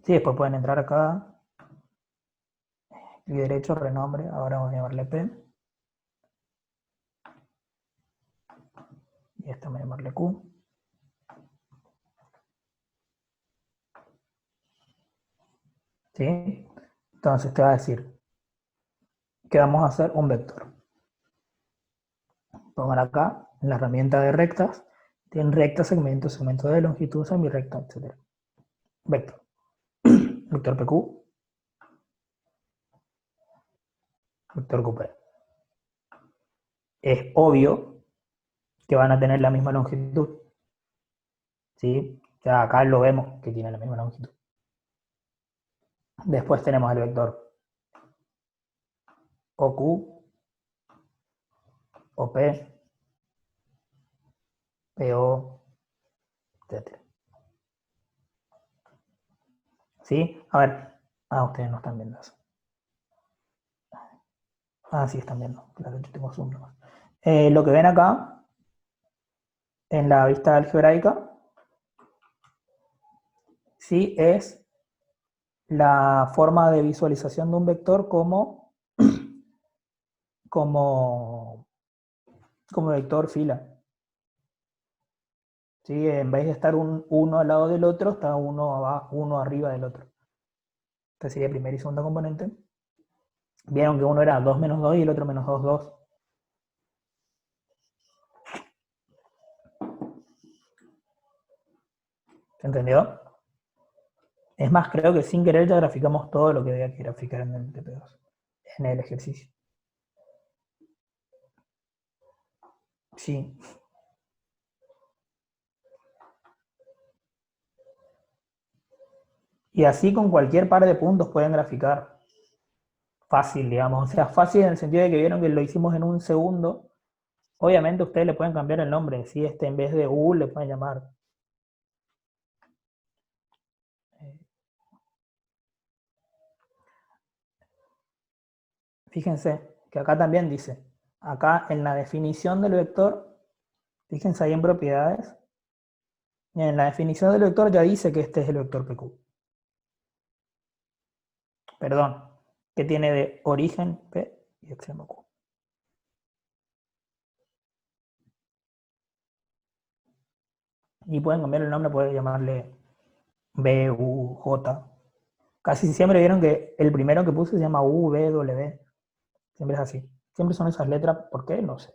Sí, después pueden entrar acá. Clic derecho, renombre. Ahora vamos a llamarle P. Y esta vamos a llamarle Q. ¿Sí? Entonces te va a decir que vamos a hacer un vector. Pongan acá en la herramienta de rectas. Tienen recta, segmento, segmento de longitud, semirecta, etc. Vector. Vector PQ. Vector QP. Es obvio que van a tener la misma longitud. ¿Sí? O sea, acá lo vemos que tiene la misma longitud. Después tenemos el vector OQ, OP, PO, etc. ¿Sí? A ver. Ah, ustedes no están viendo eso. Ah, sí, están viendo. Claro, yo tengo zoom nomás. Lo que ven acá, en la vista algebraica, sí es la forma de visualización de un vector como, como vector fila. ¿Sí? En vez de estar uno al lado del otro, está uno abajo, uno arriba del otro. Esta sería primera y segunda componente. Vieron que uno era 2 menos 2 y el otro menos 2, 2. ¿Se entendió? Es más, creo que sin querer ya graficamos todo lo que había que graficar en el TP2, en el ejercicio. Sí. Y así con cualquier par de puntos pueden graficar. Fácil, digamos. O sea, fácil en el sentido de que vieron que lo hicimos en un segundo. Obviamente ustedes le pueden cambiar el nombre. Si este en vez de U le pueden llamar. Fíjense que acá también dice. Acá en la definición del vector, fíjense ahí en propiedades. En la definición del vector ya dice que este es el vector PQ. Perdón, que tiene de origen P y extremo Q. Y pueden cambiar el nombre, pueden llamarle B, U, J. Casi siempre vieron que el primero que puse se llama U, V, W. Siempre es así. Siempre son esas letras. ¿Por qué? No sé.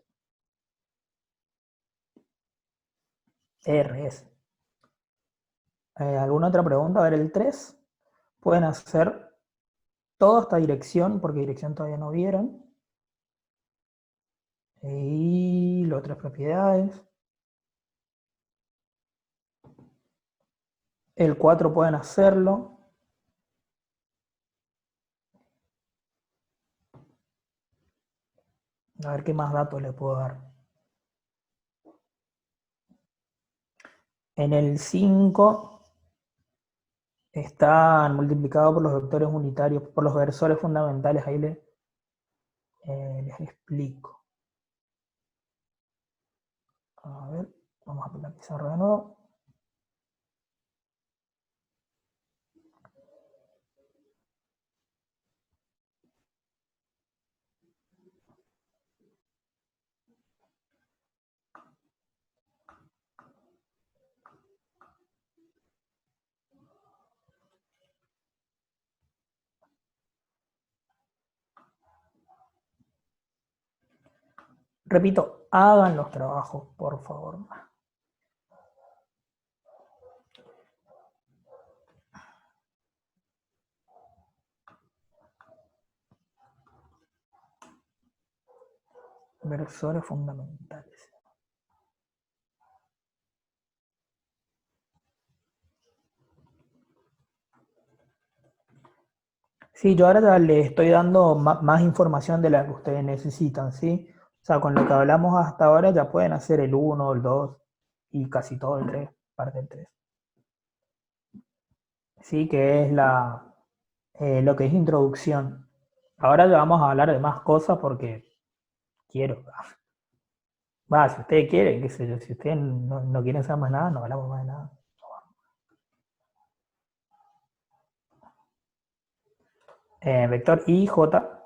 R es. ¿Alguna otra pregunta? A ver, el 3. Pueden hacer toda esta dirección, porque dirección todavía no vieron. Y las otras propiedades. El 4 pueden hacerlo. A ver qué más datos le puedo dar. En el 5 están multiplicados por los vectores unitarios, por los versores fundamentales. Ahí les explico. A ver, vamos a poner la pizarra de nuevo. Repito, hagan los trabajos, por favor. Versores fundamentales. Sí, yo ahora ya les estoy dando más información de la que ustedes necesitan, ¿sí? O sea, con lo que hablamos hasta ahora ya pueden hacer el uno, el 2 y casi todo el 3, parte del 3. Sí, que es lo que es introducción. Ahora ya vamos a hablar de más cosas porque quiero. Va, si ustedes quieren, qué sé yo, si ustedes no quieren saber más nada, no hablamos más de nada. Vector I, J,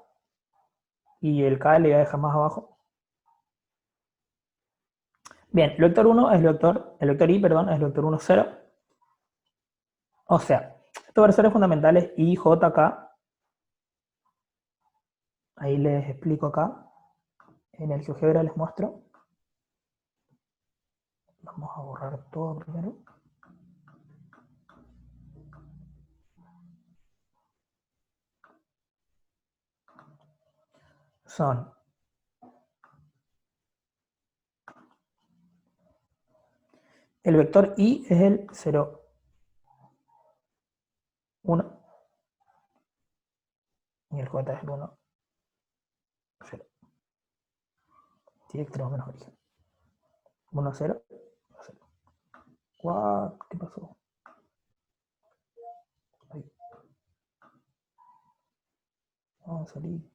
y el K le voy a dejar más abajo. Bien, el vector 1 es el vector I, perdón, es el vector 1, 0. O sea, estos versores fundamentales I, J, K, ahí les explico acá, en el GeoGebra les muestro. Vamos a borrar todo primero. Son el vector I es el 0, 1 y el J es el 1, 0. Tiene extremo menos origen. 1, 0, 0. What? ¿Qué pasó? Ahí. Vamos a salir.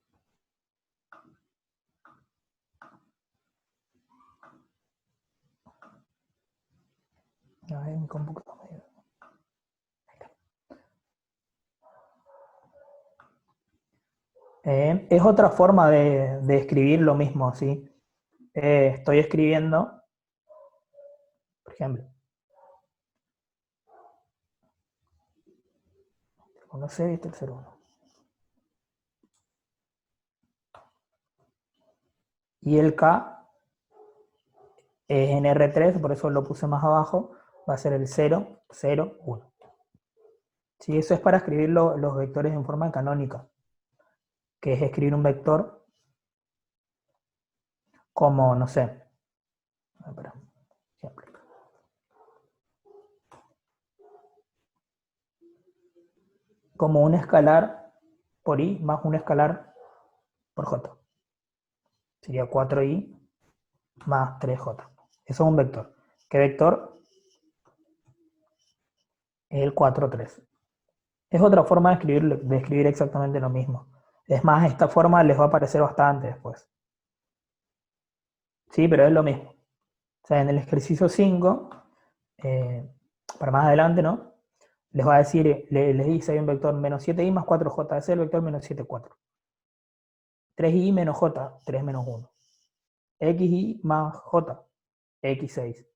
A ver, mi computadora. Es otra forma de escribir lo mismo, ¿sí? Estoy escribiendo, por ejemplo, no sé, viste el 01. Y el K es en R3, por eso lo puse más abajo, va a ser el 0, 0, 1. Sí, eso es para escribir los vectores en forma canónica, que es escribir un vector como, no sé, espera, ejemplo, como un escalar por I más un escalar por J. Sería 4I más 3J. Eso es un vector. ¿Qué vector? Es el 4, 3. Es otra forma de escribir exactamente lo mismo. Es más, esta forma les va a aparecer bastante después. Sí, pero es lo mismo. O sea, en el ejercicio 5, para más adelante, ¿no? Les va a decir, les dice hay un vector menos 7i más 4j, ese es el vector menos 7, 4. 3i menos j, 3 menos 1. xi más j, x6.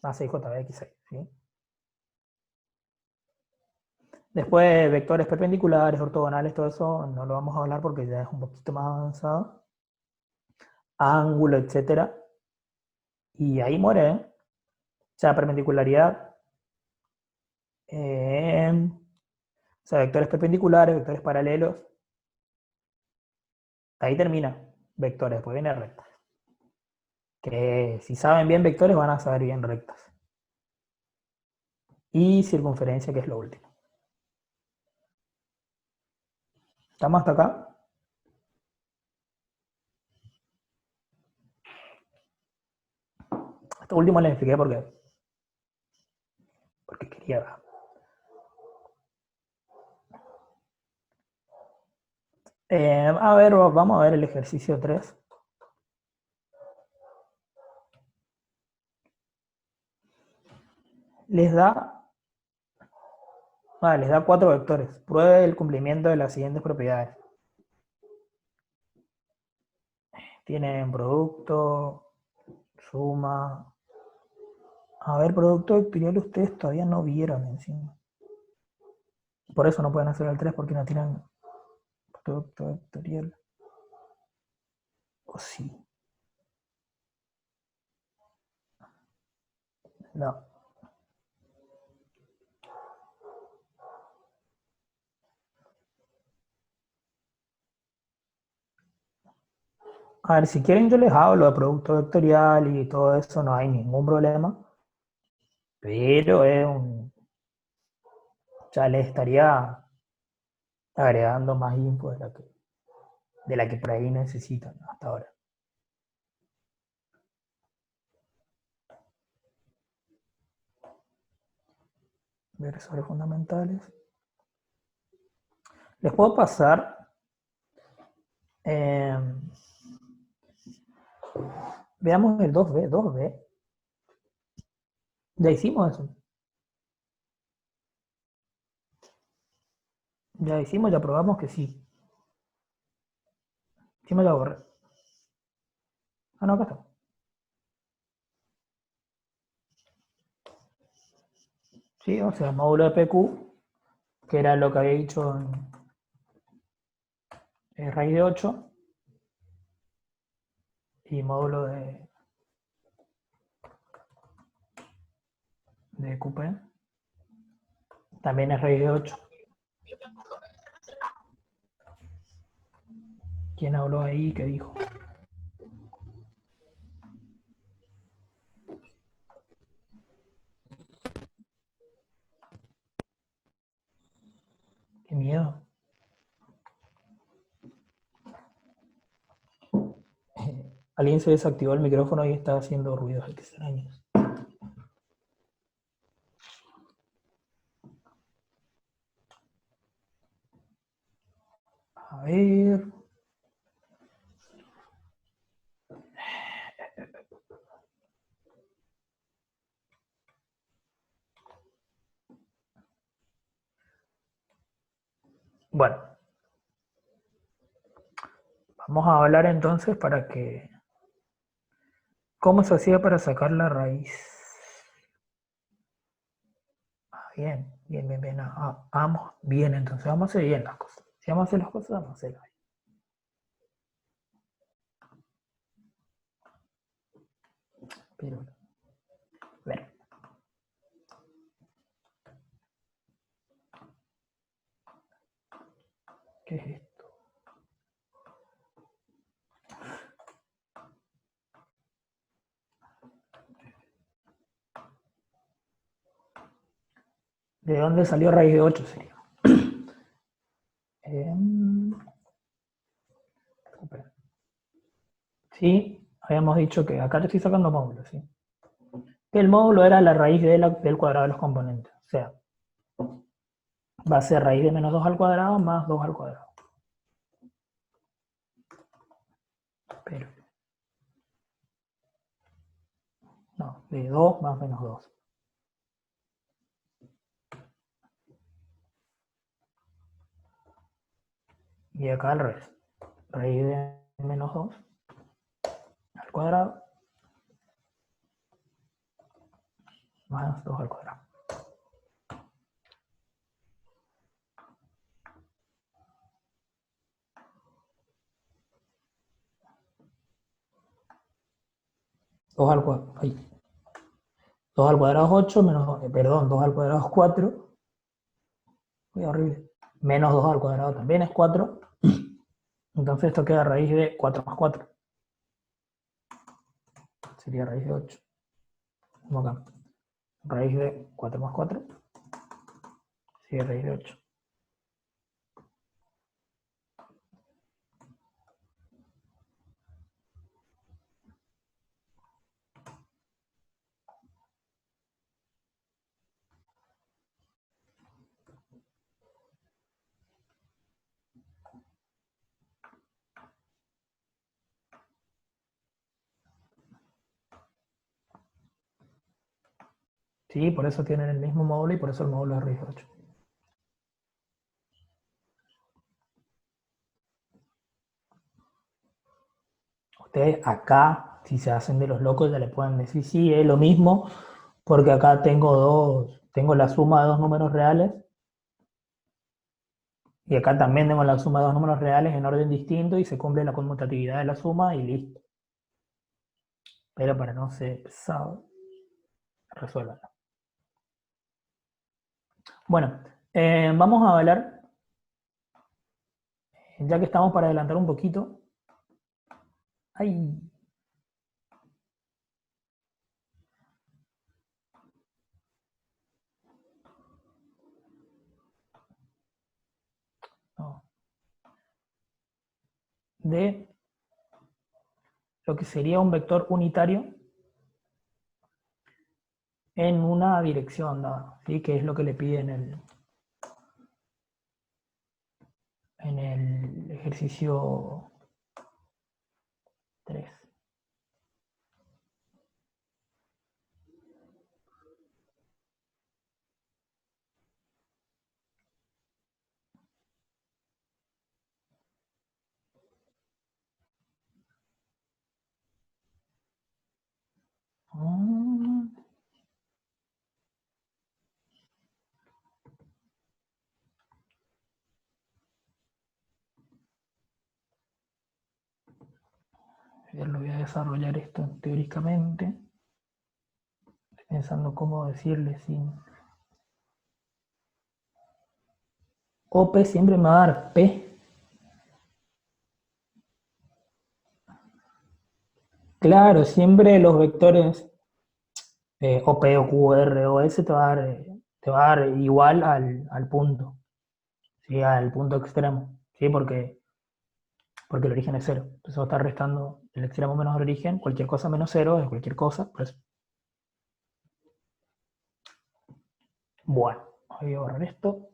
Más 6j, x6. ¿Sí? Después, vectores perpendiculares, ortogonales, todo eso no lo vamos a hablar porque ya es un poquito más avanzado. Ángulo, etcétera. Y ahí muere, ¿eh? O sea, perpendicularidad. O sea, vectores perpendiculares, vectores paralelos. Ahí termina. Vectores, después viene rectas. Que si saben bien vectores van a saber bien rectas. Y circunferencia, que es lo último. ¿Estamos hasta acá? Esto último les expliqué porque quería. A ver, vamos a ver el ejercicio 3. Les da, les da 4 vectores. Pruebe el cumplimiento de las siguientes propiedades. Tienen producto, suma. A ver, producto vectorial ustedes todavía no vieron encima. Por eso no pueden hacer el 3 porque no tienen producto vectorial. O sí. No. A ver, si quieren yo les hablo de producto vectorial y todo eso, no hay ningún problema. Pero es un... Ya les estaría agregando más info de la que por ahí necesitan hasta ahora. Versores fundamentales. Les puedo pasar... veamos el 2B. 2B. Ya hicimos eso. Ya hicimos, ya probamos que sí. Sí me la borré. Ah, no, acá está. Sí, o sea, módulo de PQ, que era lo que había dicho en raíz de 8, y módulo de QP, también es raíz de 8. ¿Quién habló ahí? ¿Qué dijo? Qué miedo. Alguien se desactivó el micrófono y está haciendo ruidos extraños. A ver. Bueno, vamos a hablar entonces para que... ¿Cómo se hacía para sacar la raíz? Bien, bien, bien, bien. Vamos bien, entonces vamos a hacer bien las cosas. Si vamos a hacer las cosas, vamos a hacerlas bien. Pero, a ver. ¿Qué es esto? ¿De dónde salió raíz de 8 sería? Sí, habíamos dicho que acá te estoy sacando módulos, ¿sí? Que el módulo era la raíz del cuadrado de los componentes. O sea, va a ser raíz de menos 2 al cuadrado más 2 al cuadrado. Pero, no, de 2 más menos 2. Y acá al revés. Raíz de menos 2 al cuadrado más 2 al cuadrado. Dos al cuadrado. 2 al cuadrado es 8, menos, perdón, 2 al cuadrado es 4. Uy, horrible. Menos 2 al cuadrado también es 4. Entonces esto queda raíz de 4 más 4. Sería raíz de 8. Como acá. Raíz de 4 más 4. Sigue raíz de 8. Sí, por eso tienen el mismo módulo y por eso el módulo es raíz de 8. Ustedes acá, si se hacen de los locos, ya le pueden decir, sí, es lo mismo, porque acá tengo la suma de dos números reales, y acá también tengo la suma de dos números reales en orden distinto, y se cumple la conmutatividad de la suma, y listo. Pero para no ser pesado, resuélvanlo. Bueno, vamos a hablar, ya que estamos para adelantar un poquito. ¡Ay! No. De lo que sería un vector unitario en una dirección dada, ¿sí? Que es lo que le pide en el ejercicio 3. Lo voy a desarrollar esto teóricamente, pensando cómo decirle sin... OP siempre me va a dar P. Claro, siempre los vectores OP o Q, R o S te va a dar igual al punto, ¿sí? Al punto extremo, ¿sí? Porque el origen es cero. Entonces va a estar restando el extremo menos el origen, cualquier cosa menos cero es cualquier cosa, por eso. Bueno, voy a borrar esto.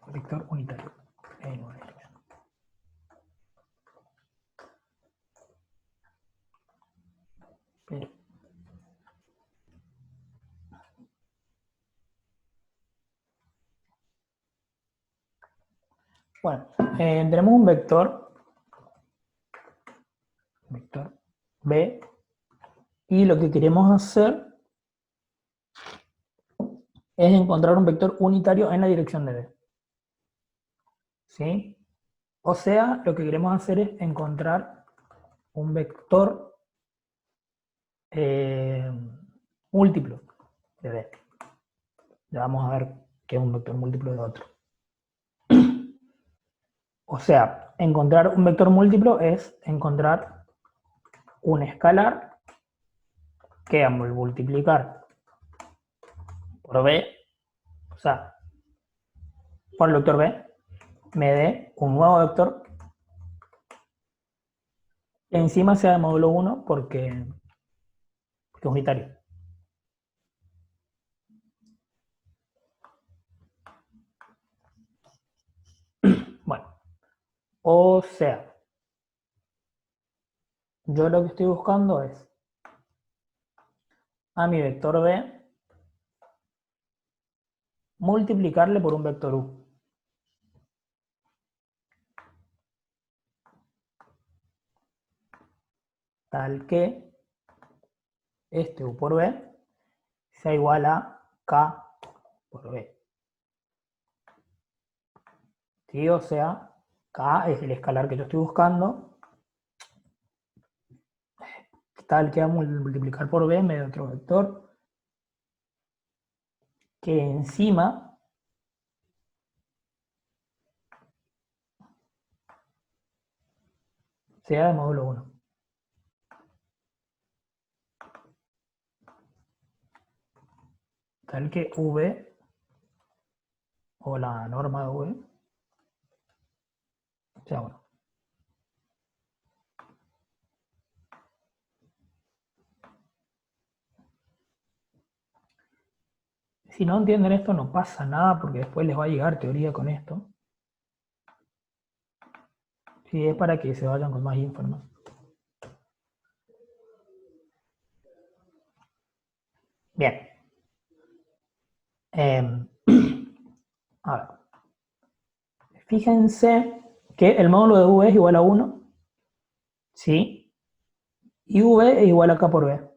Vector unitario. Pero, bueno, tenemos un vector B, y lo que queremos hacer es encontrar un vector unitario en la dirección de B. ¿Sí? O sea, lo que queremos hacer es encontrar un vector múltiplo de B. Ya vamos a ver qué es un vector múltiplo de otro. O sea, encontrar un vector múltiplo es encontrar un escalar que al multiplicar por B, o sea, por el vector B, me dé un nuevo vector que encima sea de módulo 1 porque es unitario. Bueno, o sea, yo lo que estoy buscando es a mi vector B multiplicarle por un vector U. Tal que este U por B sea igual a K por B. ¿Sí? O sea, K es el escalar que yo estoy buscando. Tal que a multiplicar por B me da otro vector que encima sea de módulo 1. Tal que V, o la norma de V, sea 1. Si no entienden esto no pasa nada porque después les va a llegar teoría con esto. Sí, es para que se vayan con más información. Bien. A ver. Fíjense que el módulo de V es igual a 1, ¿sí? Y V es igual a K por B.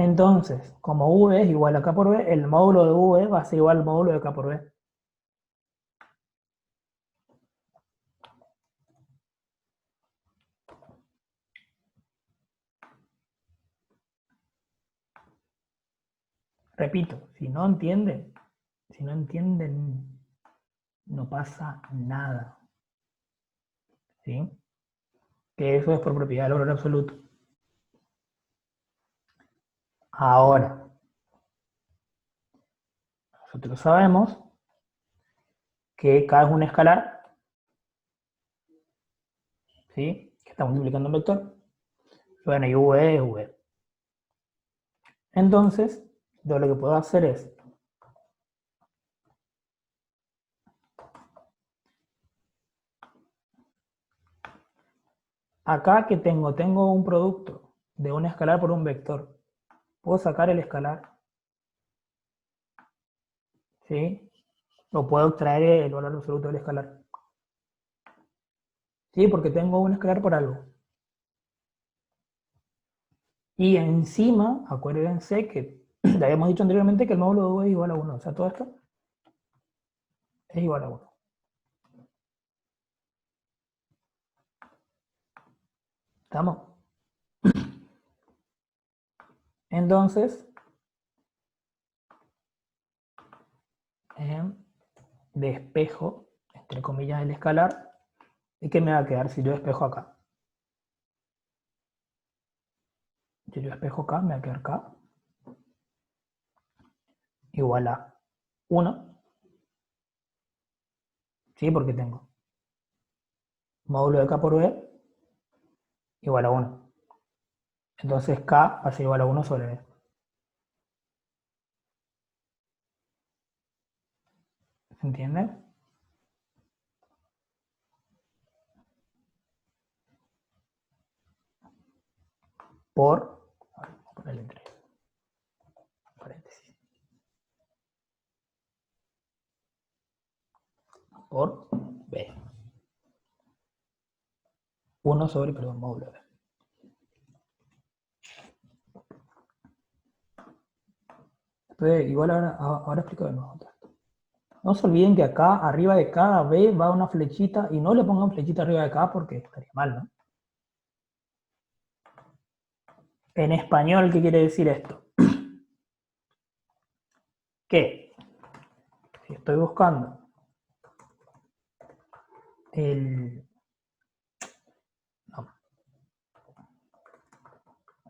Entonces, como v es igual a k por b, el módulo de v va a ser igual al módulo de k por b. Repito, si no entienden, no pasa nada. ¿Sí? Que eso es por propiedad del valor absoluto. Ahora, nosotros sabemos que k es un escalar, ¿sí? Que está multiplicando un vector. Bueno, y v es v. Entonces, yo lo que puedo hacer es acá que tengo un producto de un escalar por un vector. Puedo sacar el escalar, ¿sí? O puedo extraer el valor absoluto del escalar. ¿Sí? Porque tengo un escalar por algo. Y encima, acuérdense que ya habíamos dicho anteriormente que el módulo de v es igual a 1. O sea, todo esto es igual a 1. ¿Estamos? Entonces, despejo, entre comillas, el escalar. ¿Y qué me va a quedar si yo despejo acá? Si yo despejo acá, me va a quedar k igual a 1. ¿Sí? Porque tengo módulo de k por b igual a 1. Entonces k va a ser igual a 1 sobre b. ¿Se entiende? Por, a ver, vamos a ponerle entre paréntesis, por b. 1 sobre, perdón, módulo de b. Entonces, igual ahora explico de nuevo. No se olviden que acá, arriba de cada B, va una flechita, y no le pongan flechita arriba de acá porque estaría mal, ¿no? En español, ¿qué quiere decir esto? Que si estoy buscando el, no,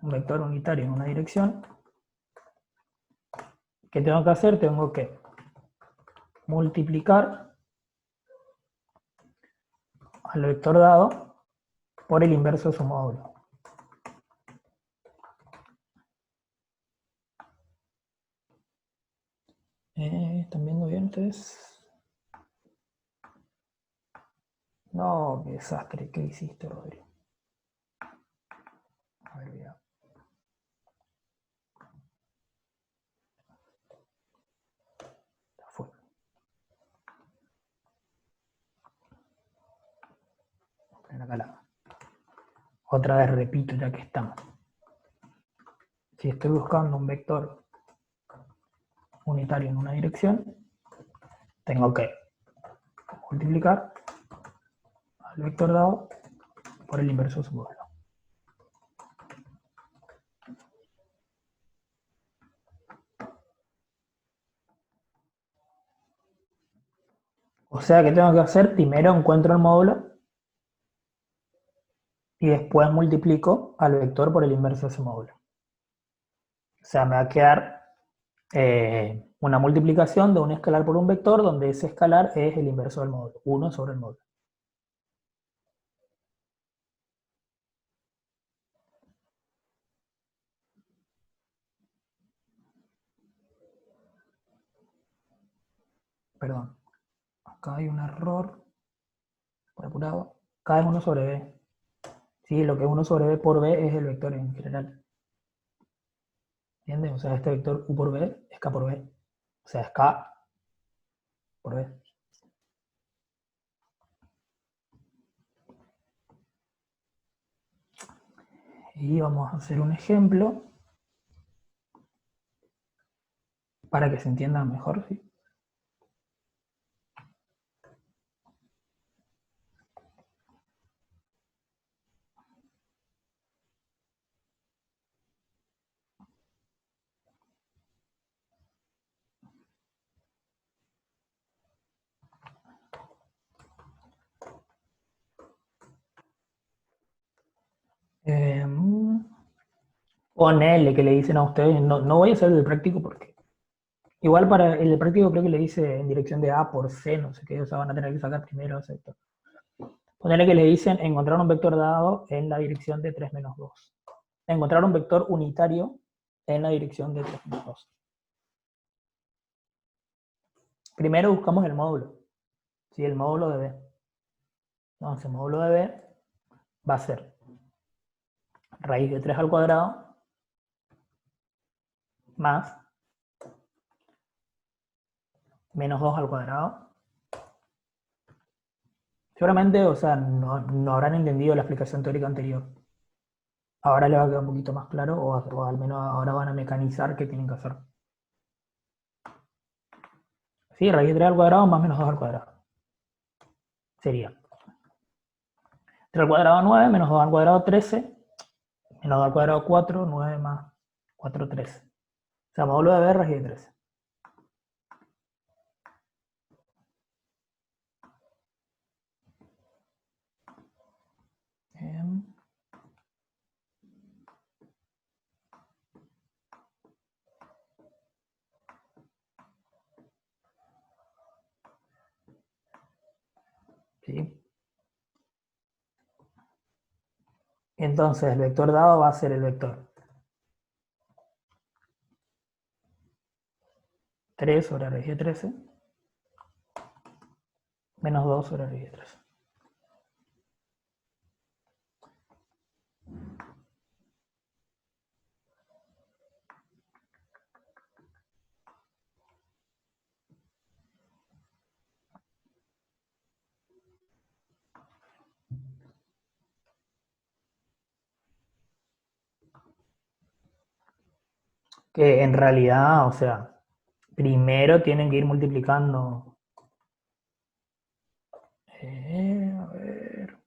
un vector unitario en una dirección, ¿qué tengo que hacer? Tengo que multiplicar al vector dado por el inverso de su módulo. ¿Están viendo bien ustedes? No, qué desastre, ¿qué hiciste, Rodrigo? A ver, ya. Fue. Voy a poner acá la. Otra vez repito ya que estamos. Si estoy buscando un vector unitario en una dirección, tengo que multiplicar al vector dado por el inverso de su módulo. O sea que tengo que hacer, primero encuentro el módulo y después multiplico al vector por el inverso de ese módulo. O sea, me va a quedar una multiplicación de un escalar por un vector donde ese escalar es el inverso del módulo, 1 sobre el módulo. Perdón, acá hay un error, por apurado. K es 1 sobre b. Sí, lo que es 1 sobre b por b es el vector en general. ¿Entiendes? O sea, este vector u por b es k por b. O sea, es k por b. Y vamos a hacer un ejemplo para que se entienda mejor, ¿sí? Ponele que le dicen a ustedes, no, no voy a hacer el práctico porque igual para el práctico creo que le dice en dirección de A por C, no sé qué, o sea, van a tener que sacar primero esto. Ponele que le dicen encontrar un vector dado en la dirección de 3 menos 2. Encontrar un vector unitario en la dirección de 3 menos 2. Primero buscamos el módulo, ¿sí? El módulo de B. Entonces, el módulo de B va a ser raíz de 3 al cuadrado más menos 2 al cuadrado. Seguramente, o sea, no habrán entendido la explicación teórica anterior. Ahora les va a quedar un poquito más claro, o al menos ahora van a mecanizar qué tienen que hacer. Sí, raíz de 3 al cuadrado más menos 2 al cuadrado. Sería 3 al cuadrado 9, menos 2 al cuadrado 13, menos 2 al cuadrado 4, 9 más 4, 13. O sea, módulo de B, raíz de 13. ¿Sí? Entonces, el vector dado va a ser el vector 3 sobre raíz de 13 menos 2 sobre raíz de 13. Que en realidad, o sea, primero tienen que ir multiplicando. A ver.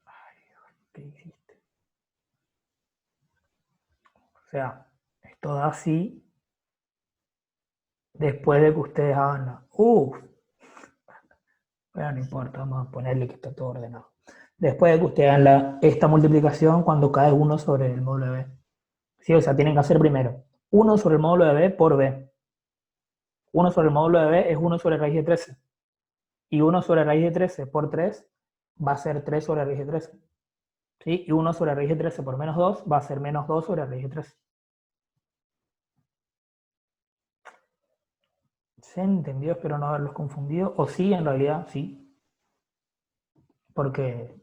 Ay, ¿qué hiciste? O sea, esto da así después de que ustedes hagan la. Bueno, no importa, vamos a ponerle que está todo ordenado. Después de que ustedes hagan esta multiplicación cuando cae 1 sobre el módulo de B. Sí, o sea, tienen que hacer primero 1 sobre el módulo de B por B. 1 sobre el módulo de B es 1 sobre raíz de 13. Y 1 sobre raíz de 13 por 3 va a ser 3 sobre raíz de 13. ¿Sí? Y 1 sobre raíz de 13 por menos 2 va a ser menos 2 sobre raíz de 13. ¿Se entendió? Espero no haberlos confundido. O sí, en realidad, sí. Porque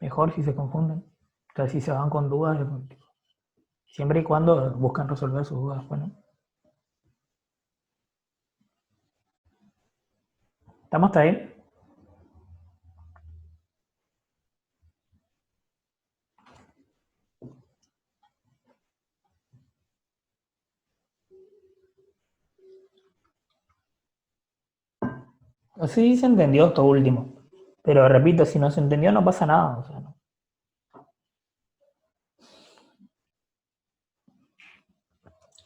mejor si se confunden. Entonces, si se van con dudas, siempre y cuando buscan resolver sus dudas. Bueno, ¿estamos hasta ahí? Sí, se entendió esto último. Pero repito, si no se entendió, no pasa nada. O sea, no.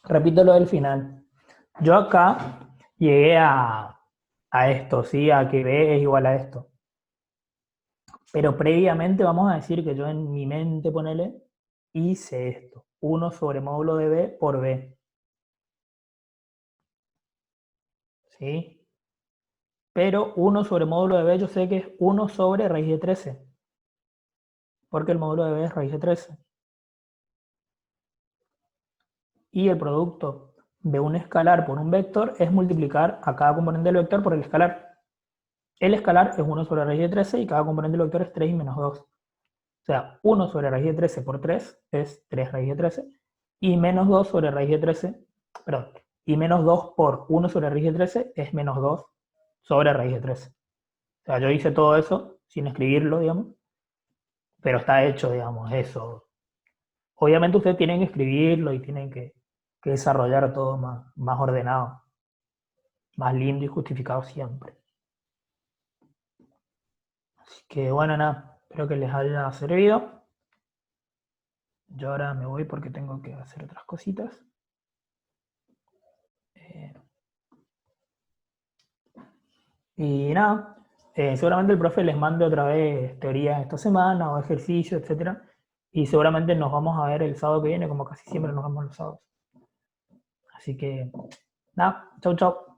Repito lo del final. Yo acá llegué a esto, ¿sí? A que B es igual a esto. Pero previamente vamos a decir que yo en mi mente, ponele, hice esto. 1 sobre módulo de B por B. ¿Sí? Pero 1 sobre módulo de B yo sé que es 1 sobre raíz de 13. Porque el módulo de B es raíz de 13. Y el producto de un escalar por un vector es multiplicar a cada componente del vector por el escalar. El escalar es 1 sobre raíz de 13 y cada componente del vector es 3 y menos 2. O sea, 1 sobre raíz de 13 por 3 es 3 raíz de 13. Y menos 2 sobre raíz de 13, perdón, y menos 2 por 1 sobre raíz de 13 es menos 2 sobre raíz de 13. O sea, yo hice todo eso sin escribirlo, digamos, pero está hecho, digamos, eso. Obviamente ustedes tienen que escribirlo y tienen que desarrollar todo más ordenado, más lindo y justificado siempre. Así que bueno, nada, espero que les haya servido. Yo ahora me voy porque tengo que hacer otras cositas. Eh, y nada, seguramente el profe les mande otra vez teorías esta semana o ejercicios, etcétera. Y seguramente nos vamos a ver el sábado que viene, como casi siempre nos vemos los sábados. Así que nada, chau chau.